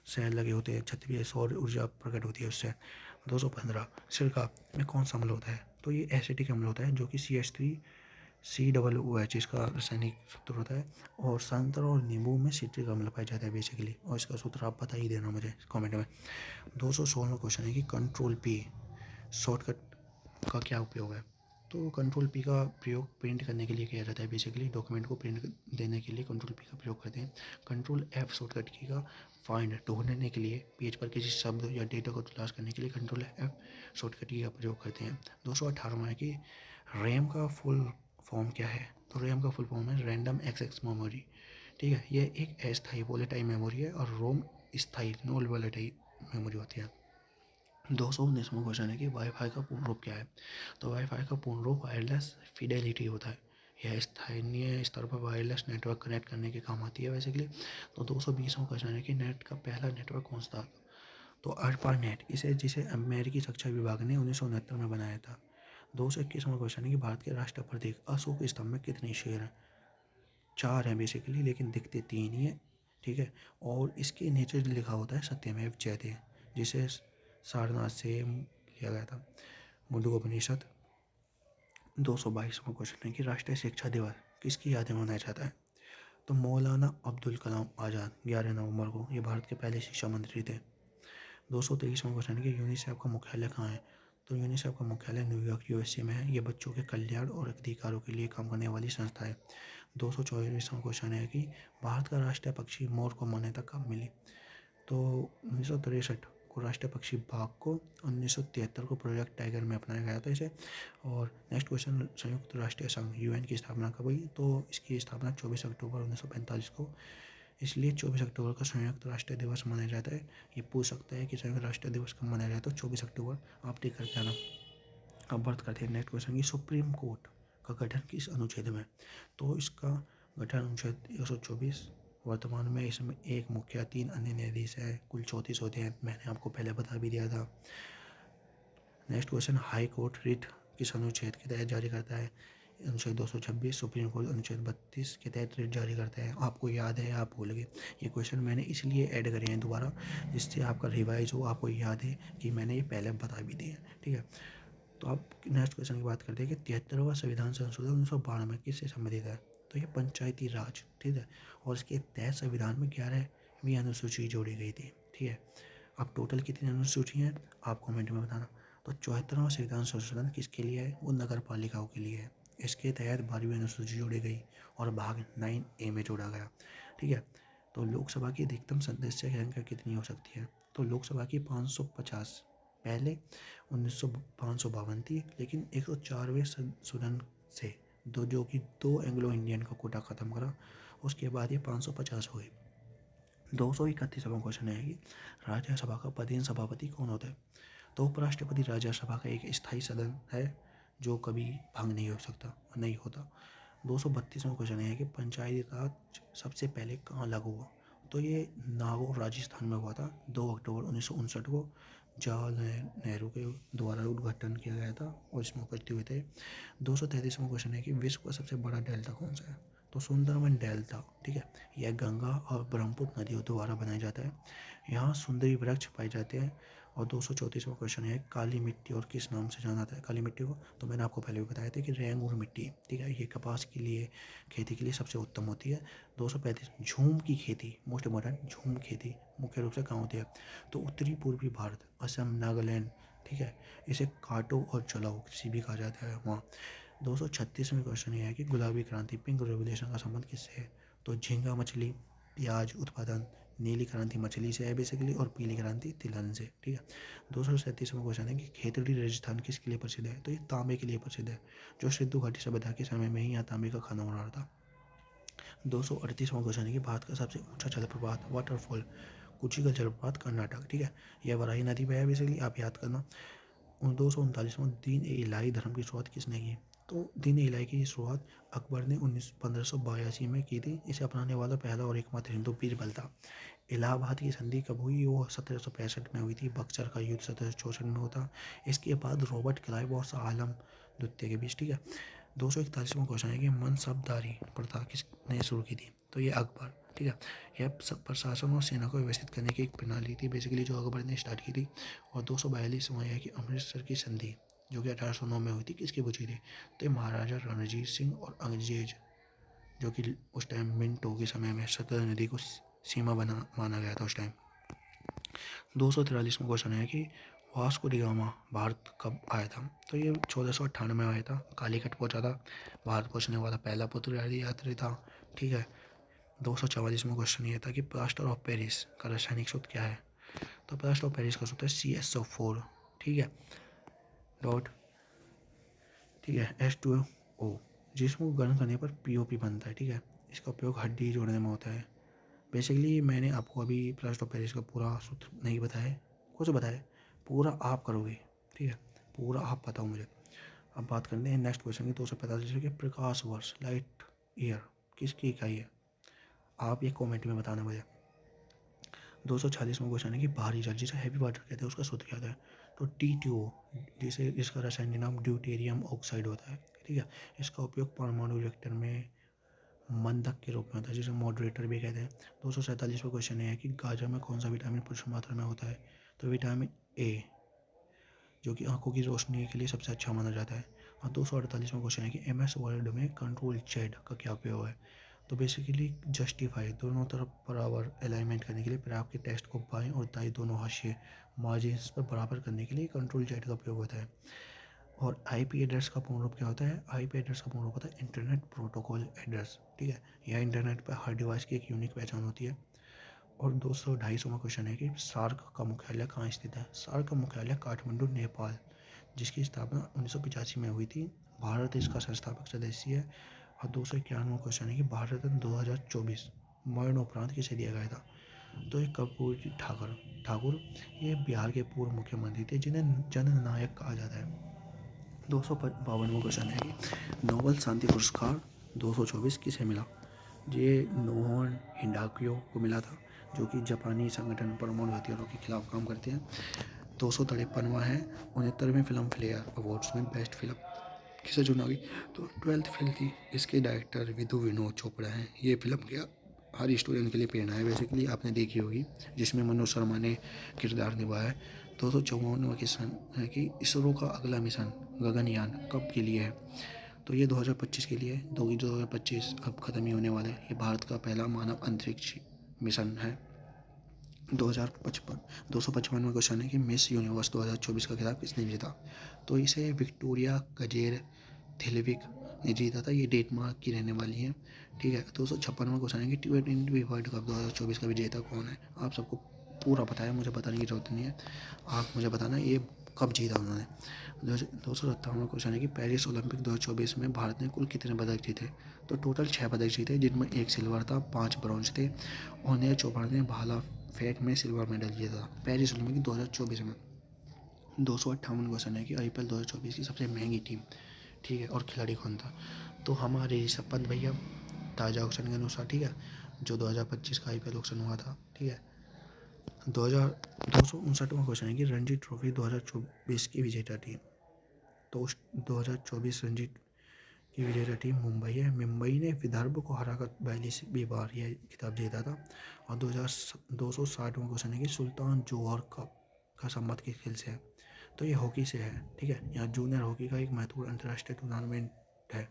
सेल लगे होते हैं, छत पे सौर ऊर्जा प्रकट होती है उससे। 215 सिरका में कौन सा अम्ल होता है? तो ये एसिटिक अम्ल होता है, जो कि CH3COOH इसका रासायनिक सूत्र होता है। और संतरा और नींबू में सिट्रिक अम्ल पाया जाता है बेसिकली, और इसका सूत्र आप बता ही देना मुझे कमेंट में। 216वां क्वेश्चन है कि Ctrl+P शॉर्टकट का क्या उपयोग है? तो Ctrl+P का प्रयोग प्रिंट करने के लिए किया जाता है बेसिकली। डॉक्यूमेंट को प्रिंट देने के लिए Ctrl+P का प्रयोग करते हैं। Ctrl+F शॉर्टकट की का फाइंड ढूंढने के लिए, पेज पर किसी शब्द या डेटा को तलाश करने के लिए Ctrl+F शॉर्टकट की का प्रयोग करते हैं। 218वां है कि रैम का फुल फॉर्म क्या है? तो रैम का फुल फॉर्म है रैंडम एक्सेस मेमोरी, ठीक है। ये एक अस्थायी वोलेटाइल मेमोरी है और रोम स्थायी नॉन वोलेटाइल मेमोरी होती है। 219वां क्वेश्चन है कि वाईफाई का पूर्ण रूप क्या है? तो वाईफाई का पूर्ण रूप वायरलेस फिडेलिटी होता है। यह स्थानीय स्तर पर वायरलेस नेटवर्क कनेक्ट करने के काम आती है बेसिकली। तो 220वां क्वेश्चन है कि नेट का पहला नेटवर्क कौन सा था? तो ARPANET, जिसे अमेरिकी रक्षा विभाग ने 1969 में बनाया था। 221वां क्वेश्चन है कि भारत के राष्ट्रीय प्रतीक अशोक स्तंभ में कितने शेर हैं? 4 हैं बेसिकली, लेकिन दिखते 3 ही हैं, ठीक है। और इसके नीचे लिखा होता है सत्यमेव जयते, जिसे सारनाथ से लिया गया था, मुंडकोपनिषद। 222वां क्वेश्चन है कि राष्ट्रीय शिक्षा दिवस किसकी याद में मनाया जाता है? तो मौलाना अब्दुल कलाम आज़ाद 11 नवंबर को, ये भारत के पहले शिक्षा मंत्री थे। 223वां क्वेश्चन है कि यूनिसेफ का मुख्यालय कहाँ है? तो यूनिसेफ का मुख्यालय न्यूयॉर्क यूएसए में है। ये बच्चों के कल्याण और अधिकारों के लिए काम करने वाली संस्था है। 224वां क्वेश्चन है कि भारत का राष्ट्रीय पक्षी मोर को मान्यता कब मिली? तो 1963 को राष्ट्रीय पक्षी बाघ को, 1973 को प्रोजेक्ट टाइगर में अपनाया गया था इसे। और नेक्स्ट क्वेश्चन, संयुक्त राष्ट्रीय संघ यूएन की स्थापना कब हुई? तो इसकी स्थापना 24 अक्टूबर 1945 को, इसलिए 24 अक्टूबर का संयुक्त राष्ट्र दिवस मनाया जाता है। ये पूछ सकता है कि संयुक्त राष्ट्र दिवस कब मनाया जाता है, तो 24 अक्टूबर, आप टिक करके आना। अब बात करते हैं नेक्स्ट क्वेश्चन की, सुप्रीम कोर्ट का गठन किस अनुच्छेद में? तो इसका गठन अनुच्छेद 124। वर्तमान में इसमें एक मुख्य 3 अन्य न्यायाधीश है, कुल 34 होते हैं, मैंने आपको पहले बता भी दिया था। Next question, high court writ किस अनुच्छेद के तहत जारी करता है? अनुच्छेद 226। सुप्रीम कोर्ट अनुच्छेद 32 के तहत रिट जारी करता है। आपको याद है, आप भूल गए, ये क्वेश्चन मैंने इसलिए ऐड करे हैं दोबारा, जिससे आपका रिवाइज हो, आपको याद है कि मैंने ये पहले बता भी दिए, ठीक है। तो आप नेक्स्ट क्वेश्चन की बात करते हैं कि 73वां संविधान संशोधन 1992 किससे संबंधित है? तो ये पंचायती राज, ठीक है, और इसके तहत संविधान में 11वीं अनुसूची जोड़ी गई थी, ठीक है। अब टोटल कितनी अनुसूची हैं आप कमेंट में बताना। तो 74वां संविधान संशोधन किसके लिए है? वो नगर पालिकाओं के लिए है। इसके तहत 12वीं अनुसूची जोड़ी गई और भाग 9A में जोड़ा गया, ठीक है। तो लोकसभा की अधिकतम सदस्य संख्या कितनी हो सकती है? तो लोकसभा की 550, पहले 552 थी, लेकिन 104वें संशोधन से जो कि 2 एंग्लो इंडियन का कोटा खत्म करा, उसके बाद ये 550 हो गई। 231वां क्वेश्चन है कि राज्यसभा का पदेन सभापति कौन होता है? तो उपराष्ट्रपति राज्यसभा का एक स्थायी सदन है जो कभी भंग नहीं हो सकता, नहीं होता। 232वां क्वेश्चन है कि पंचायती राज सबसे पहले कहाँ लागू हुआ? तो ये नागौर राजस्थान में हुआ था 2 अक्टूबर 1959 को। जवाहरलाल नेहरू के द्वारा उद्घाटन किया गया था और इसमें उपस्थित हुए थे। 233वां क्वेश्चन है कि विश्व का सबसे बड़ा डेल्टा कौन सा है? तो सुंदरवन डेल्टा, ठीक है, यह गंगा और ब्रह्मपुत्र नदियों द्वारा बनाया जाता है। यहाँ सुंदरी वृक्ष पाए जाते हैं। और 234वां क्वेश्चन है, काली मिट्टी और किस नाम से जाना जाता है काली मिट्टी को? तो मैंने आपको पहले भी बताया था कि रेंगूर मिट्टी, ठीक है, ये कपास के लिए, खेती के लिए सबसे उत्तम होती है। 235, झूम की खेती, मोस्ट इम्पोर्टेंट, झूम खेती मुख्य रूप से कहाँ होती है? तो उत्तरी पूर्वी भारत, असम, नागालैंड, ठीक है, इसे काटो और जलाओ किसी भी कहा जाता है वहाँ। 236वां क्वेश्चन ये है कि गुलाबी क्रांति, पिंक रेवोल्यूशन का संबंध किससे है? तो झींगा मछली, प्याज उत्पादन, नीली क्रांति मछली से है बेसिकली, और पीली क्रांति तिलहन से, ठीक है। 237वां क्वेश्चन है कि खेतड़ी राजस्थान किसके लिए प्रसिद्ध है? तो ये तांबे के लिए प्रसिद्ध है, जो सिंधु घाटी सभ्यता के समय में ही यहाँ तांबे का खाना हो रहा था। 238वां क्वेश्चन है कि भारत का सबसे ऊंचा जलप्रपात, वाटरफॉल, कुचिकल जलप्रपात, कर्नाटक, ठीक है, यह वराही नदी में है बेसिकली, आप याद करना। 239वां, दीन ए इलाही धर्म की शुरुआत किसने की? तो दीन ए इलाही की शुरुआत अकबर ने 1582 में की थी। इसे अपनाने वाला पहला और एकमात्र हिंदू बीरबल था। इलाहाबाद की संधि कब हुई? वो 1765 में हुई थी। बक्सर का युद्ध 1764 में होता। इसके बाद रॉबर्ट क्लाइव और शाह आलम द्वितीय के बीच, ठीक है। 241वां क्वेश्चन है कि मनसबदारी प्रथा किसने शुरू की थी? तो ये अकबर, ठीक है। यह प्रशासन और सेना को व्यवस्थित करने की एक प्रणाली थी बेसिकली, जो अकबर ने स्टार्ट की थी। और 242वां है कि अमृतसर की संधि जो कि 1809 में हुई थी, किसकी पूछी थी? तो ये महाराजा रणजीत सिंह और अंग्रेज, जो कि उस टाइम मिंटो के समय में सतलज नदी को सीमा बना माना गया था उस टाइम। 243वां क्वेश्चन है कि वास्को डी गामा भारत कब आया था? तो ये 1498 में आया था, कालीकट पहुंचा था, भारत पहुंचने वाला पहला पुर्तगाली यात्री था, ठीक है। 244वां क्वेश्चन ये था कि प्लास्टर ऑफ पेरिस का रासायनिक सूत्र क्या है? तो प्लास्टर ऑफ पेरिस का सूत्र है CSO4, ठीक है, डॉट, ठीक है, H2O, जिसको गर्म करने पर POP बनता है, ठीक है। इसका उपयोग हड्डी जोड़ने में होता है। बेसिकली मैंने आपको अभी प्लास्टर ऑफ पेरिस का पूरा सूत्र नहीं बताया, कुछ बताया, पूरा आप करोगे, ठीक है, पूरा आप बताओ मुझे। अब बात करते हैं नेक्स्ट क्वेश्चन की। 245 के प्रकाश वर्ष, लाइट ईयर, किसकी इकाई है? आप ये कमेंट में बताना मुझे। 246वां क्वेश्चन है कि भारी जल जिसे हैवी वाटर कहते हैं उसका सूत्र क्या है? तो T2O, जिसका रासायनिक नाम ड्यूटेरियम ऑक्साइड होता है, ठीक है। इसका उपयोग परमाणु रिएक्टर में मंदक के रूप में होता है, जिसे मॉडरेटर भी कहते हैं। 247वां क्वेश्चन है कि गाजर में कौन सा विटामिन प्रचुर मात्रा में होता है? तो विटामिन A, जो कि आंखों की रोशनी के लिए सबसे अच्छा माना जाता है। और 248वां क्वेश्चन है कि MS वर्ड में कंट्रोल जेड का क्या उपयोग है? तो बेसिकली जस्टिफाई दोनों तरफ बराबर अलाइनमेंट करने के लिए, फिर आपके टेक्स्ट को बाएं और दाएं दोनों हाशिए मार्जिन्स पर बराबर करने के लिए कंट्रोल जेड का उपयोग होता है। और आईपी एड्रेस का पूर्ण रूप क्या होता है? आईपी एड्रेस का पूर्ण रूप होता है इंटरनेट प्रोटोकॉल एड्रेस, ठीक है। यह इंटरनेट पर हर डिवाइस की एक यूनिक पहचान होती है। और 200-250वां क्वेश्चन है कि सार्क का मुख्यालय कहाँ स्थित है? सार्क का मुख्यालय काठमांडू, नेपाल, जिसकी स्थापना 1985 में हुई थी। भारत इसका संस्थापक सदस्य है। और 291वां क्वेश्चन है कि भारत रत्न 2024 मरणोपरांत किसे दिया गया था? तो ये कर्पूरी ठाकुर ये बिहार के पूर्व मुख्यमंत्री थे जिन्हें जननायक कहा जाता है। 252वां क्वेश्चन है कि नोबेल शांति पुरस्कार 224 किसे मिला? ये नोहोन हिंडाक्यो को मिला था, जो कि जापानी संगठन परमाणु हथियारों के खिलाफ काम करते हैं। 253वां है 69वें फिल्म फेयर अवार्ड्स में बेस्ट फिल्म किसे चुना गई? तो 12th फिल्म थी। इसके डायरेक्टर विधु विनोद चोपड़ा हैं। ये फिल्म क्या हर स्टूडेंट के लिए प्रेरणा है, बेसिकली आपने देखी होगी, जिसमें मनोज शर्मा ने किरदार निभाया है। 254वां क्वेश्चन है कि इसरो का अगला मिशन गगनयान कब के लिए है? तो ये 2025 के लिए है। 2025 अब ख़त्म ही होने वाला है। ये भारत का पहला मानव अंतरिक्ष मिशन है। 255वां क्वेश्चन है कि मिस यूनिवर्स 2024 का खिताब किसने जीता? तो इसे विक्टोरिया गजेर थिलविक ने जीता था। ये डेनमार्क की रहने वाली है, ठीक है। 256वां क्वेश्चन है कि T20 वर्ल्ड कप 2024 का विजेता कौन है? आप सबको पूरा पता है, मुझे बताने की जरूरत नहीं है, आप मुझे बताना ये कब जीता उन्होंने। 257वां क्वेश्चन है कि पेरिस ओलंपिक 2024 में भारत ने कुल कितने पदक जीते? तो टोटल 6 पदक जीते, जिनमें 1 सिल्वर था, 5 ब्रॉन्ज थे। और नीरज चोपड़ा ने भाला फेंक में सिल्वर मेडल जीता पेरिस ओलंपिक 2024 में। 258 क्वेश्चन है कि IPL 2024 की सबसे महंगी टीम, ठीक है, और खिलाड़ी कौन था? तो हमारे ऋषभ पंत भैया, ताज़ा ऑक्शन के अनुसार, ठीक है, जो 2025 का IPL ऑक्शन हुआ था, ठीक है। 259वां क्वेश्चन है कि रणजी ट्रॉफी 2024 की विजेता टीम। तो 2024 रणजी की विजेता टीम मुंबई है। मुंबई ने विदर्भ को हराकर 42वीं बार यह खिताब जीता था। और 260वां क्वेश्चन है कि सुल्तान जोहर कप का संबंध किस खेल से है? तो ये हॉकी से है, ठीक है। यहाँ जूनियर हॉकी का एक महत्वपूर्ण अंतर्राष्ट्रीय टूर्नामेंट है।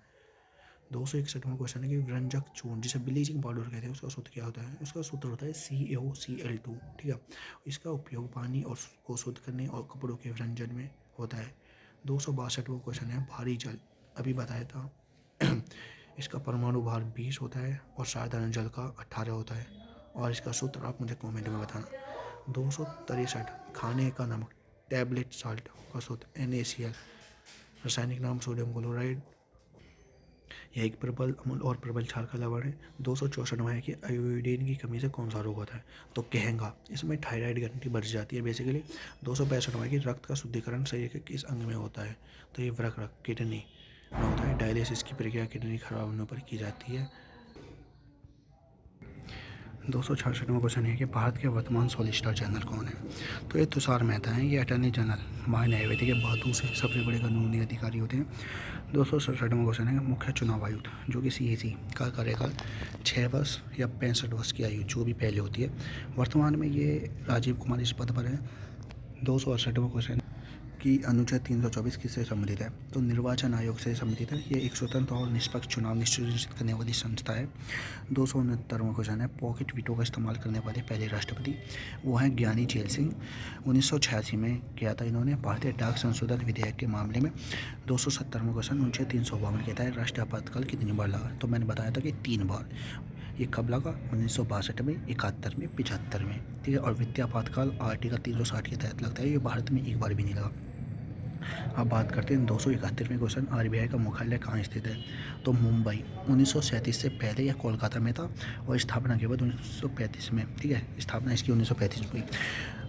261वां क्वेश्चन है कि व्यंजक चूर्ण जिसे ब्लीचिंग पाउडर कहते हैं उसका सूत्र क्या होता है? उसका सूत्र होता है CaCl2, ठीक है। इसका उपयोग पानी और को शुद्ध करने और कपड़ों के व्यंजन में होता है। 262वां क्वेश्चन है भारी जल, अभी बताया था इसका परमाणु भार 20 होता है और साधारण जल का 18 होता है। और इसका सूत्र आप मुझे कमेंट में बताना। 263 खाने का नमक टैबलेट साल्ट का सूत्र NaCl, रासायनिक नाम सोडियम क्लोराइड। यह एक प्रबल अम्ल और प्रबल क्षार का लवण है। 264वां है कि आयोडीन की कमी से कौन सा रोग होता है? तो कहेंगा इसमें थायराइड ग्रंथि बढ़ जाती है बेसिकली। 265वां है कि रक्त का शुद्धिकरण शरीर के किस अंग में होता है? तो ये वृक्क किडनी में होता है। डायलिसिस की प्रक्रिया किडनी खराब होने पर की जाती है। 266वां क्वेश्चन है कि भारत के वर्तमान सॉलिसिटर जनरल कौन है? तो ये तुषार मेहता हैं। ये अटर्नी जनरल महान्यायवादी के बाद दूसरे सबसे बड़े कानूनी अधिकारी होते हैं। 267वां क्वेश्चन है मुख्य चुनाव आयुक्त जो कि CAC का कार्यकाल 6 वर्ष या 65 वर्ष की आयु जो भी पहले होती है। वर्तमान में ये राजीव कुमार इस पद पर हैं। 268वां क्वेश्चन कि अनुच्छेद 324 किससे संबंधित है? तो निर्वाचन आयोग से संबंधित है। ये एक स्वतंत्र और निष्पक्ष चुनाव सुनिश्चित करने वाली संस्था है। 269वां क्वेश्चन है पॉकेट वीटो का इस्तेमाल करने वाले पहले राष्ट्रपति, वो हैं ज्ञानी झैल सिंह। 1986 में किया था इन्होंने भारतीय डाक संशोधन विधेयक के मामले में। 270वां क्वेश्चन अनुच्छेद 352 कहता है राष्ट्रीय आपातकाल कितनी बार लगा? तो मैंने बताया था कि 3 बार। ये कब लगा? 1962 में, 71 में, 75 में, ठीक है। और वित्तीय आपातकाल आर्टिकल 360 के तहत लगता है। ये भारत में एक बार भी नहीं लगा। अब बात करते हैं 271वें क्वेश्चन RBI का मुख्यालय कहाँ स्थित है? तो मुंबई। 1937 से पहले यह कोलकाता में था और स्थापना के बाद 1935 में, ठीक है, स्थापना इसकी 1935 में हुई।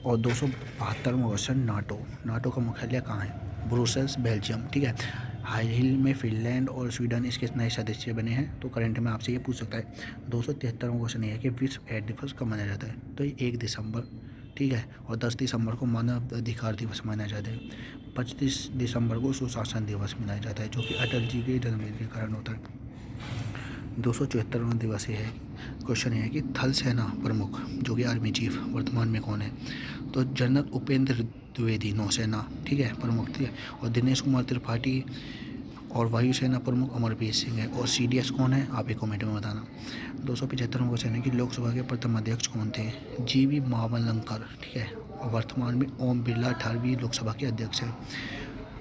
और 272वां क्वेश्चन नाटो का मुख्यालय कहाँ है? ब्रुसेल्स, बेल्जियम, ठीक है। हाल ही में फिनलैंड और स्वीडन इसके नए सदस्य बने हैं। तो करंट में आपसे ये पूछ सकता है। 273वां क्वेश्चन ये है कि विश्व एड्स दिवस कब मनाया जाता है? तो ये 1 दिसंबर, ठीक है। और 10 दिसंबर को मानव अधिकार दिवस मनाया जाता है। 25 दिसंबर को सुशासन दिवस मनाया जाता है जो कि अटल जी के जन्मदिन के कारण होता है। 274वां दिवस ये है, क्वेश्चन ये है कि थल सेना प्रमुख जो कि आर्मी चीफ वर्तमान में कौन है? तो जनरल उपेंद्र द्विवेदी नौसेना, ठीक है, प्रमुख थे। और दिनेश कुमार त्रिपाठी और वायुसेना प्रमुख अमरप्रीत सिंह है। और CDS कौन है, आप एक कमेंट में बताना। 275वां क्वेश्चन है कि लोकसभा के प्रथम अध्यक्ष कौन थे, GV मावलंकर, ठीक है। और वर्तमान में ओम बिरला 18वीं लोकसभा के अध्यक्ष हैं।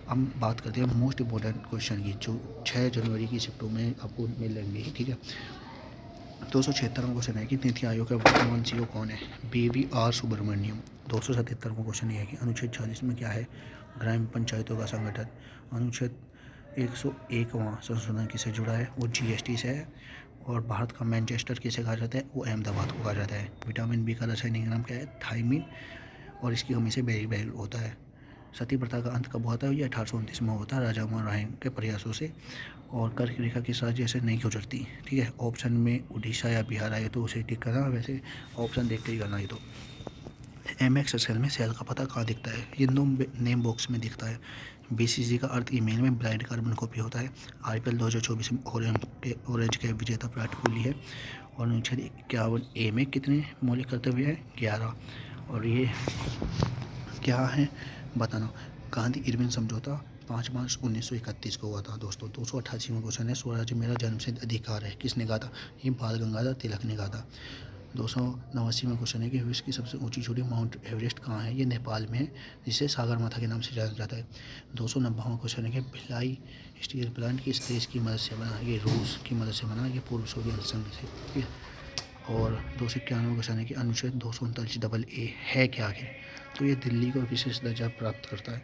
हम बात करते हैं मोस्ट इम्पोर्टेंट क्वेश्चन की, जो 6 जनवरी की शिफ्टों में आपको मिलेंगे, ठीक है। 276वां क्वेश्चन है कि नीति आयोग का वर्तमान CEO कौन है, BVR सुब्रमण्यम। 277वां क्वेश्चन ये है कि अनुच्छेद 40 में क्या है, ग्राम पंचायतों का संगठन। अनुच्छेद 101वां संशोधन किससे जुड़ा है, वो GST से है। और भारत का मैनचेस्टर किसे कहा जाता है, वो अहमदाबाद को कहा जाता है। विटामिन B का रासायनिक नाम क्या है, थायमिन, और इसकी कमी से बेरी होता है। सती प्रथा का अंत कब हुआ था, ये 1829 में होता है राजा महाराय के प्रयासों से। और कर्क रेखा के साथ जैसे नहीं गुजरती, ठीक है। ऑप्शन में उड़ीसा या बिहार आए तो उसे टिक करना, वैसे ऑप्शन देख के ही करना। ये तो MXSL में सेल का पता कहाँ दिखता है, ये नेम बॉक्स में दिखता है। BCG का अर्थ ईमेल में ब्लाइंड कार्बन कॉपी होता है। IPL 2024 में ऑरेंज के विजेता विराट कोहली है। और अनुच्छेद 51A में कितने मौलिक कर्तव्य हैं, 11। और ये क्या है बताना। गांधी इरविन समझौता 5 मार्च 1931 को हुआ था दोस्तों। 288वां क्वेश्चन है, स्वराज्य मेरा जन्मसिद्ध अधिकार है, किसने कहा था, ये बाल गंगाधर तिलक ने कहा था। 289वां क्वेश्चन है कि विश्व की सबसे ऊंची चोटी माउंट एवरेस्ट कहाँ है, ये नेपाल में है, जिसे सागरमाथा के नाम से जाना जाता है। 290वां क्वेश्चन है कि भिलाई स्टील प्लांट किस देश की मदद से बना, ये रूस की मदद से बना, ये पूर्व सोवियत संघ से, ठीक है। और 291वां क्वेश्चन है कि अनुच्छेद 239AA है क्या है, तो ये दिल्ली को विशेष दर्जा प्राप्त करता है,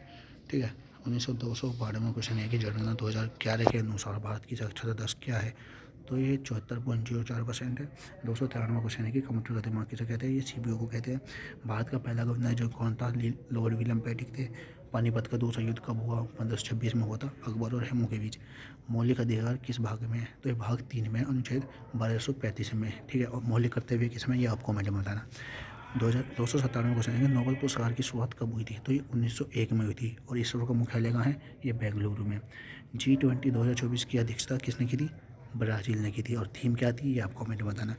ठीक है। 292वां क्वेश्चन है कि जनगणना 2011 के अनुसार भारत की साक्षरता दर क्या है, तो ये 74.04% है। 293वां क्वेश्चन है कि कंप्यूटर का दिमाग किसे कहते हैं, ये CPU को कहते हैं। भारत का पहला गवर्नर जो कौन था, लॉर्ड विलियम बेंटिक थे। पानीपत का दूसरा युद्ध कब हुआ, 1526 में हुआ था, अकबर और हेमू के बीच। मौलिक अधिकार किस भाग में है, तो ये भाग 3 में, अनुच्छेद 1235 में, ठीक है। और मौलिक कर्तव्य किस में, ये आपको कमेंट में बताना। 297वां क्वेश्चन है कि नोबेल पुरस्कार की शुरुआत कब हुई थी, तो ये 1901 में हुई थी। और इसरो का मुख्यालय कहाँ है, ये बेंगलुरु में। G20 2024 की अध्यक्षता किसने की थी, ब्राज़ील ने की थी। और थीम क्या थी, ये आपको कमेंट में बताना।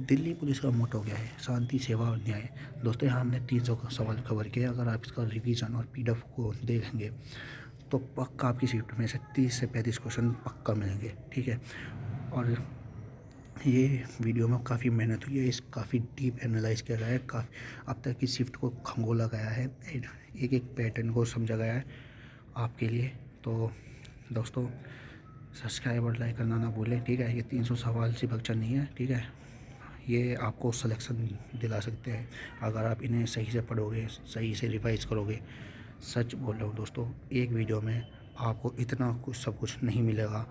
दिल्ली पुलिस का मोटो क्या है, शांति, सेवा और न्याय। दोस्तों यहाँ हमने 300 सवाल कवर किए। अगर आप इसका रिवीजन और PDF को देखेंगे तो पक्का आपकी सीट में से 30 से 35 क्वेश्चन पक्का मिलेंगे, ठीक है। और ये वीडियो में काफ़ी मेहनत हुई है, इस काफ़ी डीप एनालाइज किया गया है, काफ़ी अब तक की शिफ्ट को खंगोला गया है, एक एक पैटर्न को समझा गया है आपके लिए। तो दोस्तों सब्सक्राइब और लाइक करना ना भूलें, ठीक है। ये 300 सवाल से बच्चा नहीं है, ठीक है। ये आपको सिलेक्शन दिला सकते हैं अगर आप इन्हें सही से पढ़ोगे, सही से रिवाइज करोगे। सच बोल रहा हूँ दोस्तों, एक वीडियो में आपको इतना कुछ सब कुछ नहीं मिलेगा।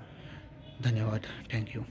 धन्यवाद, थैंक यू।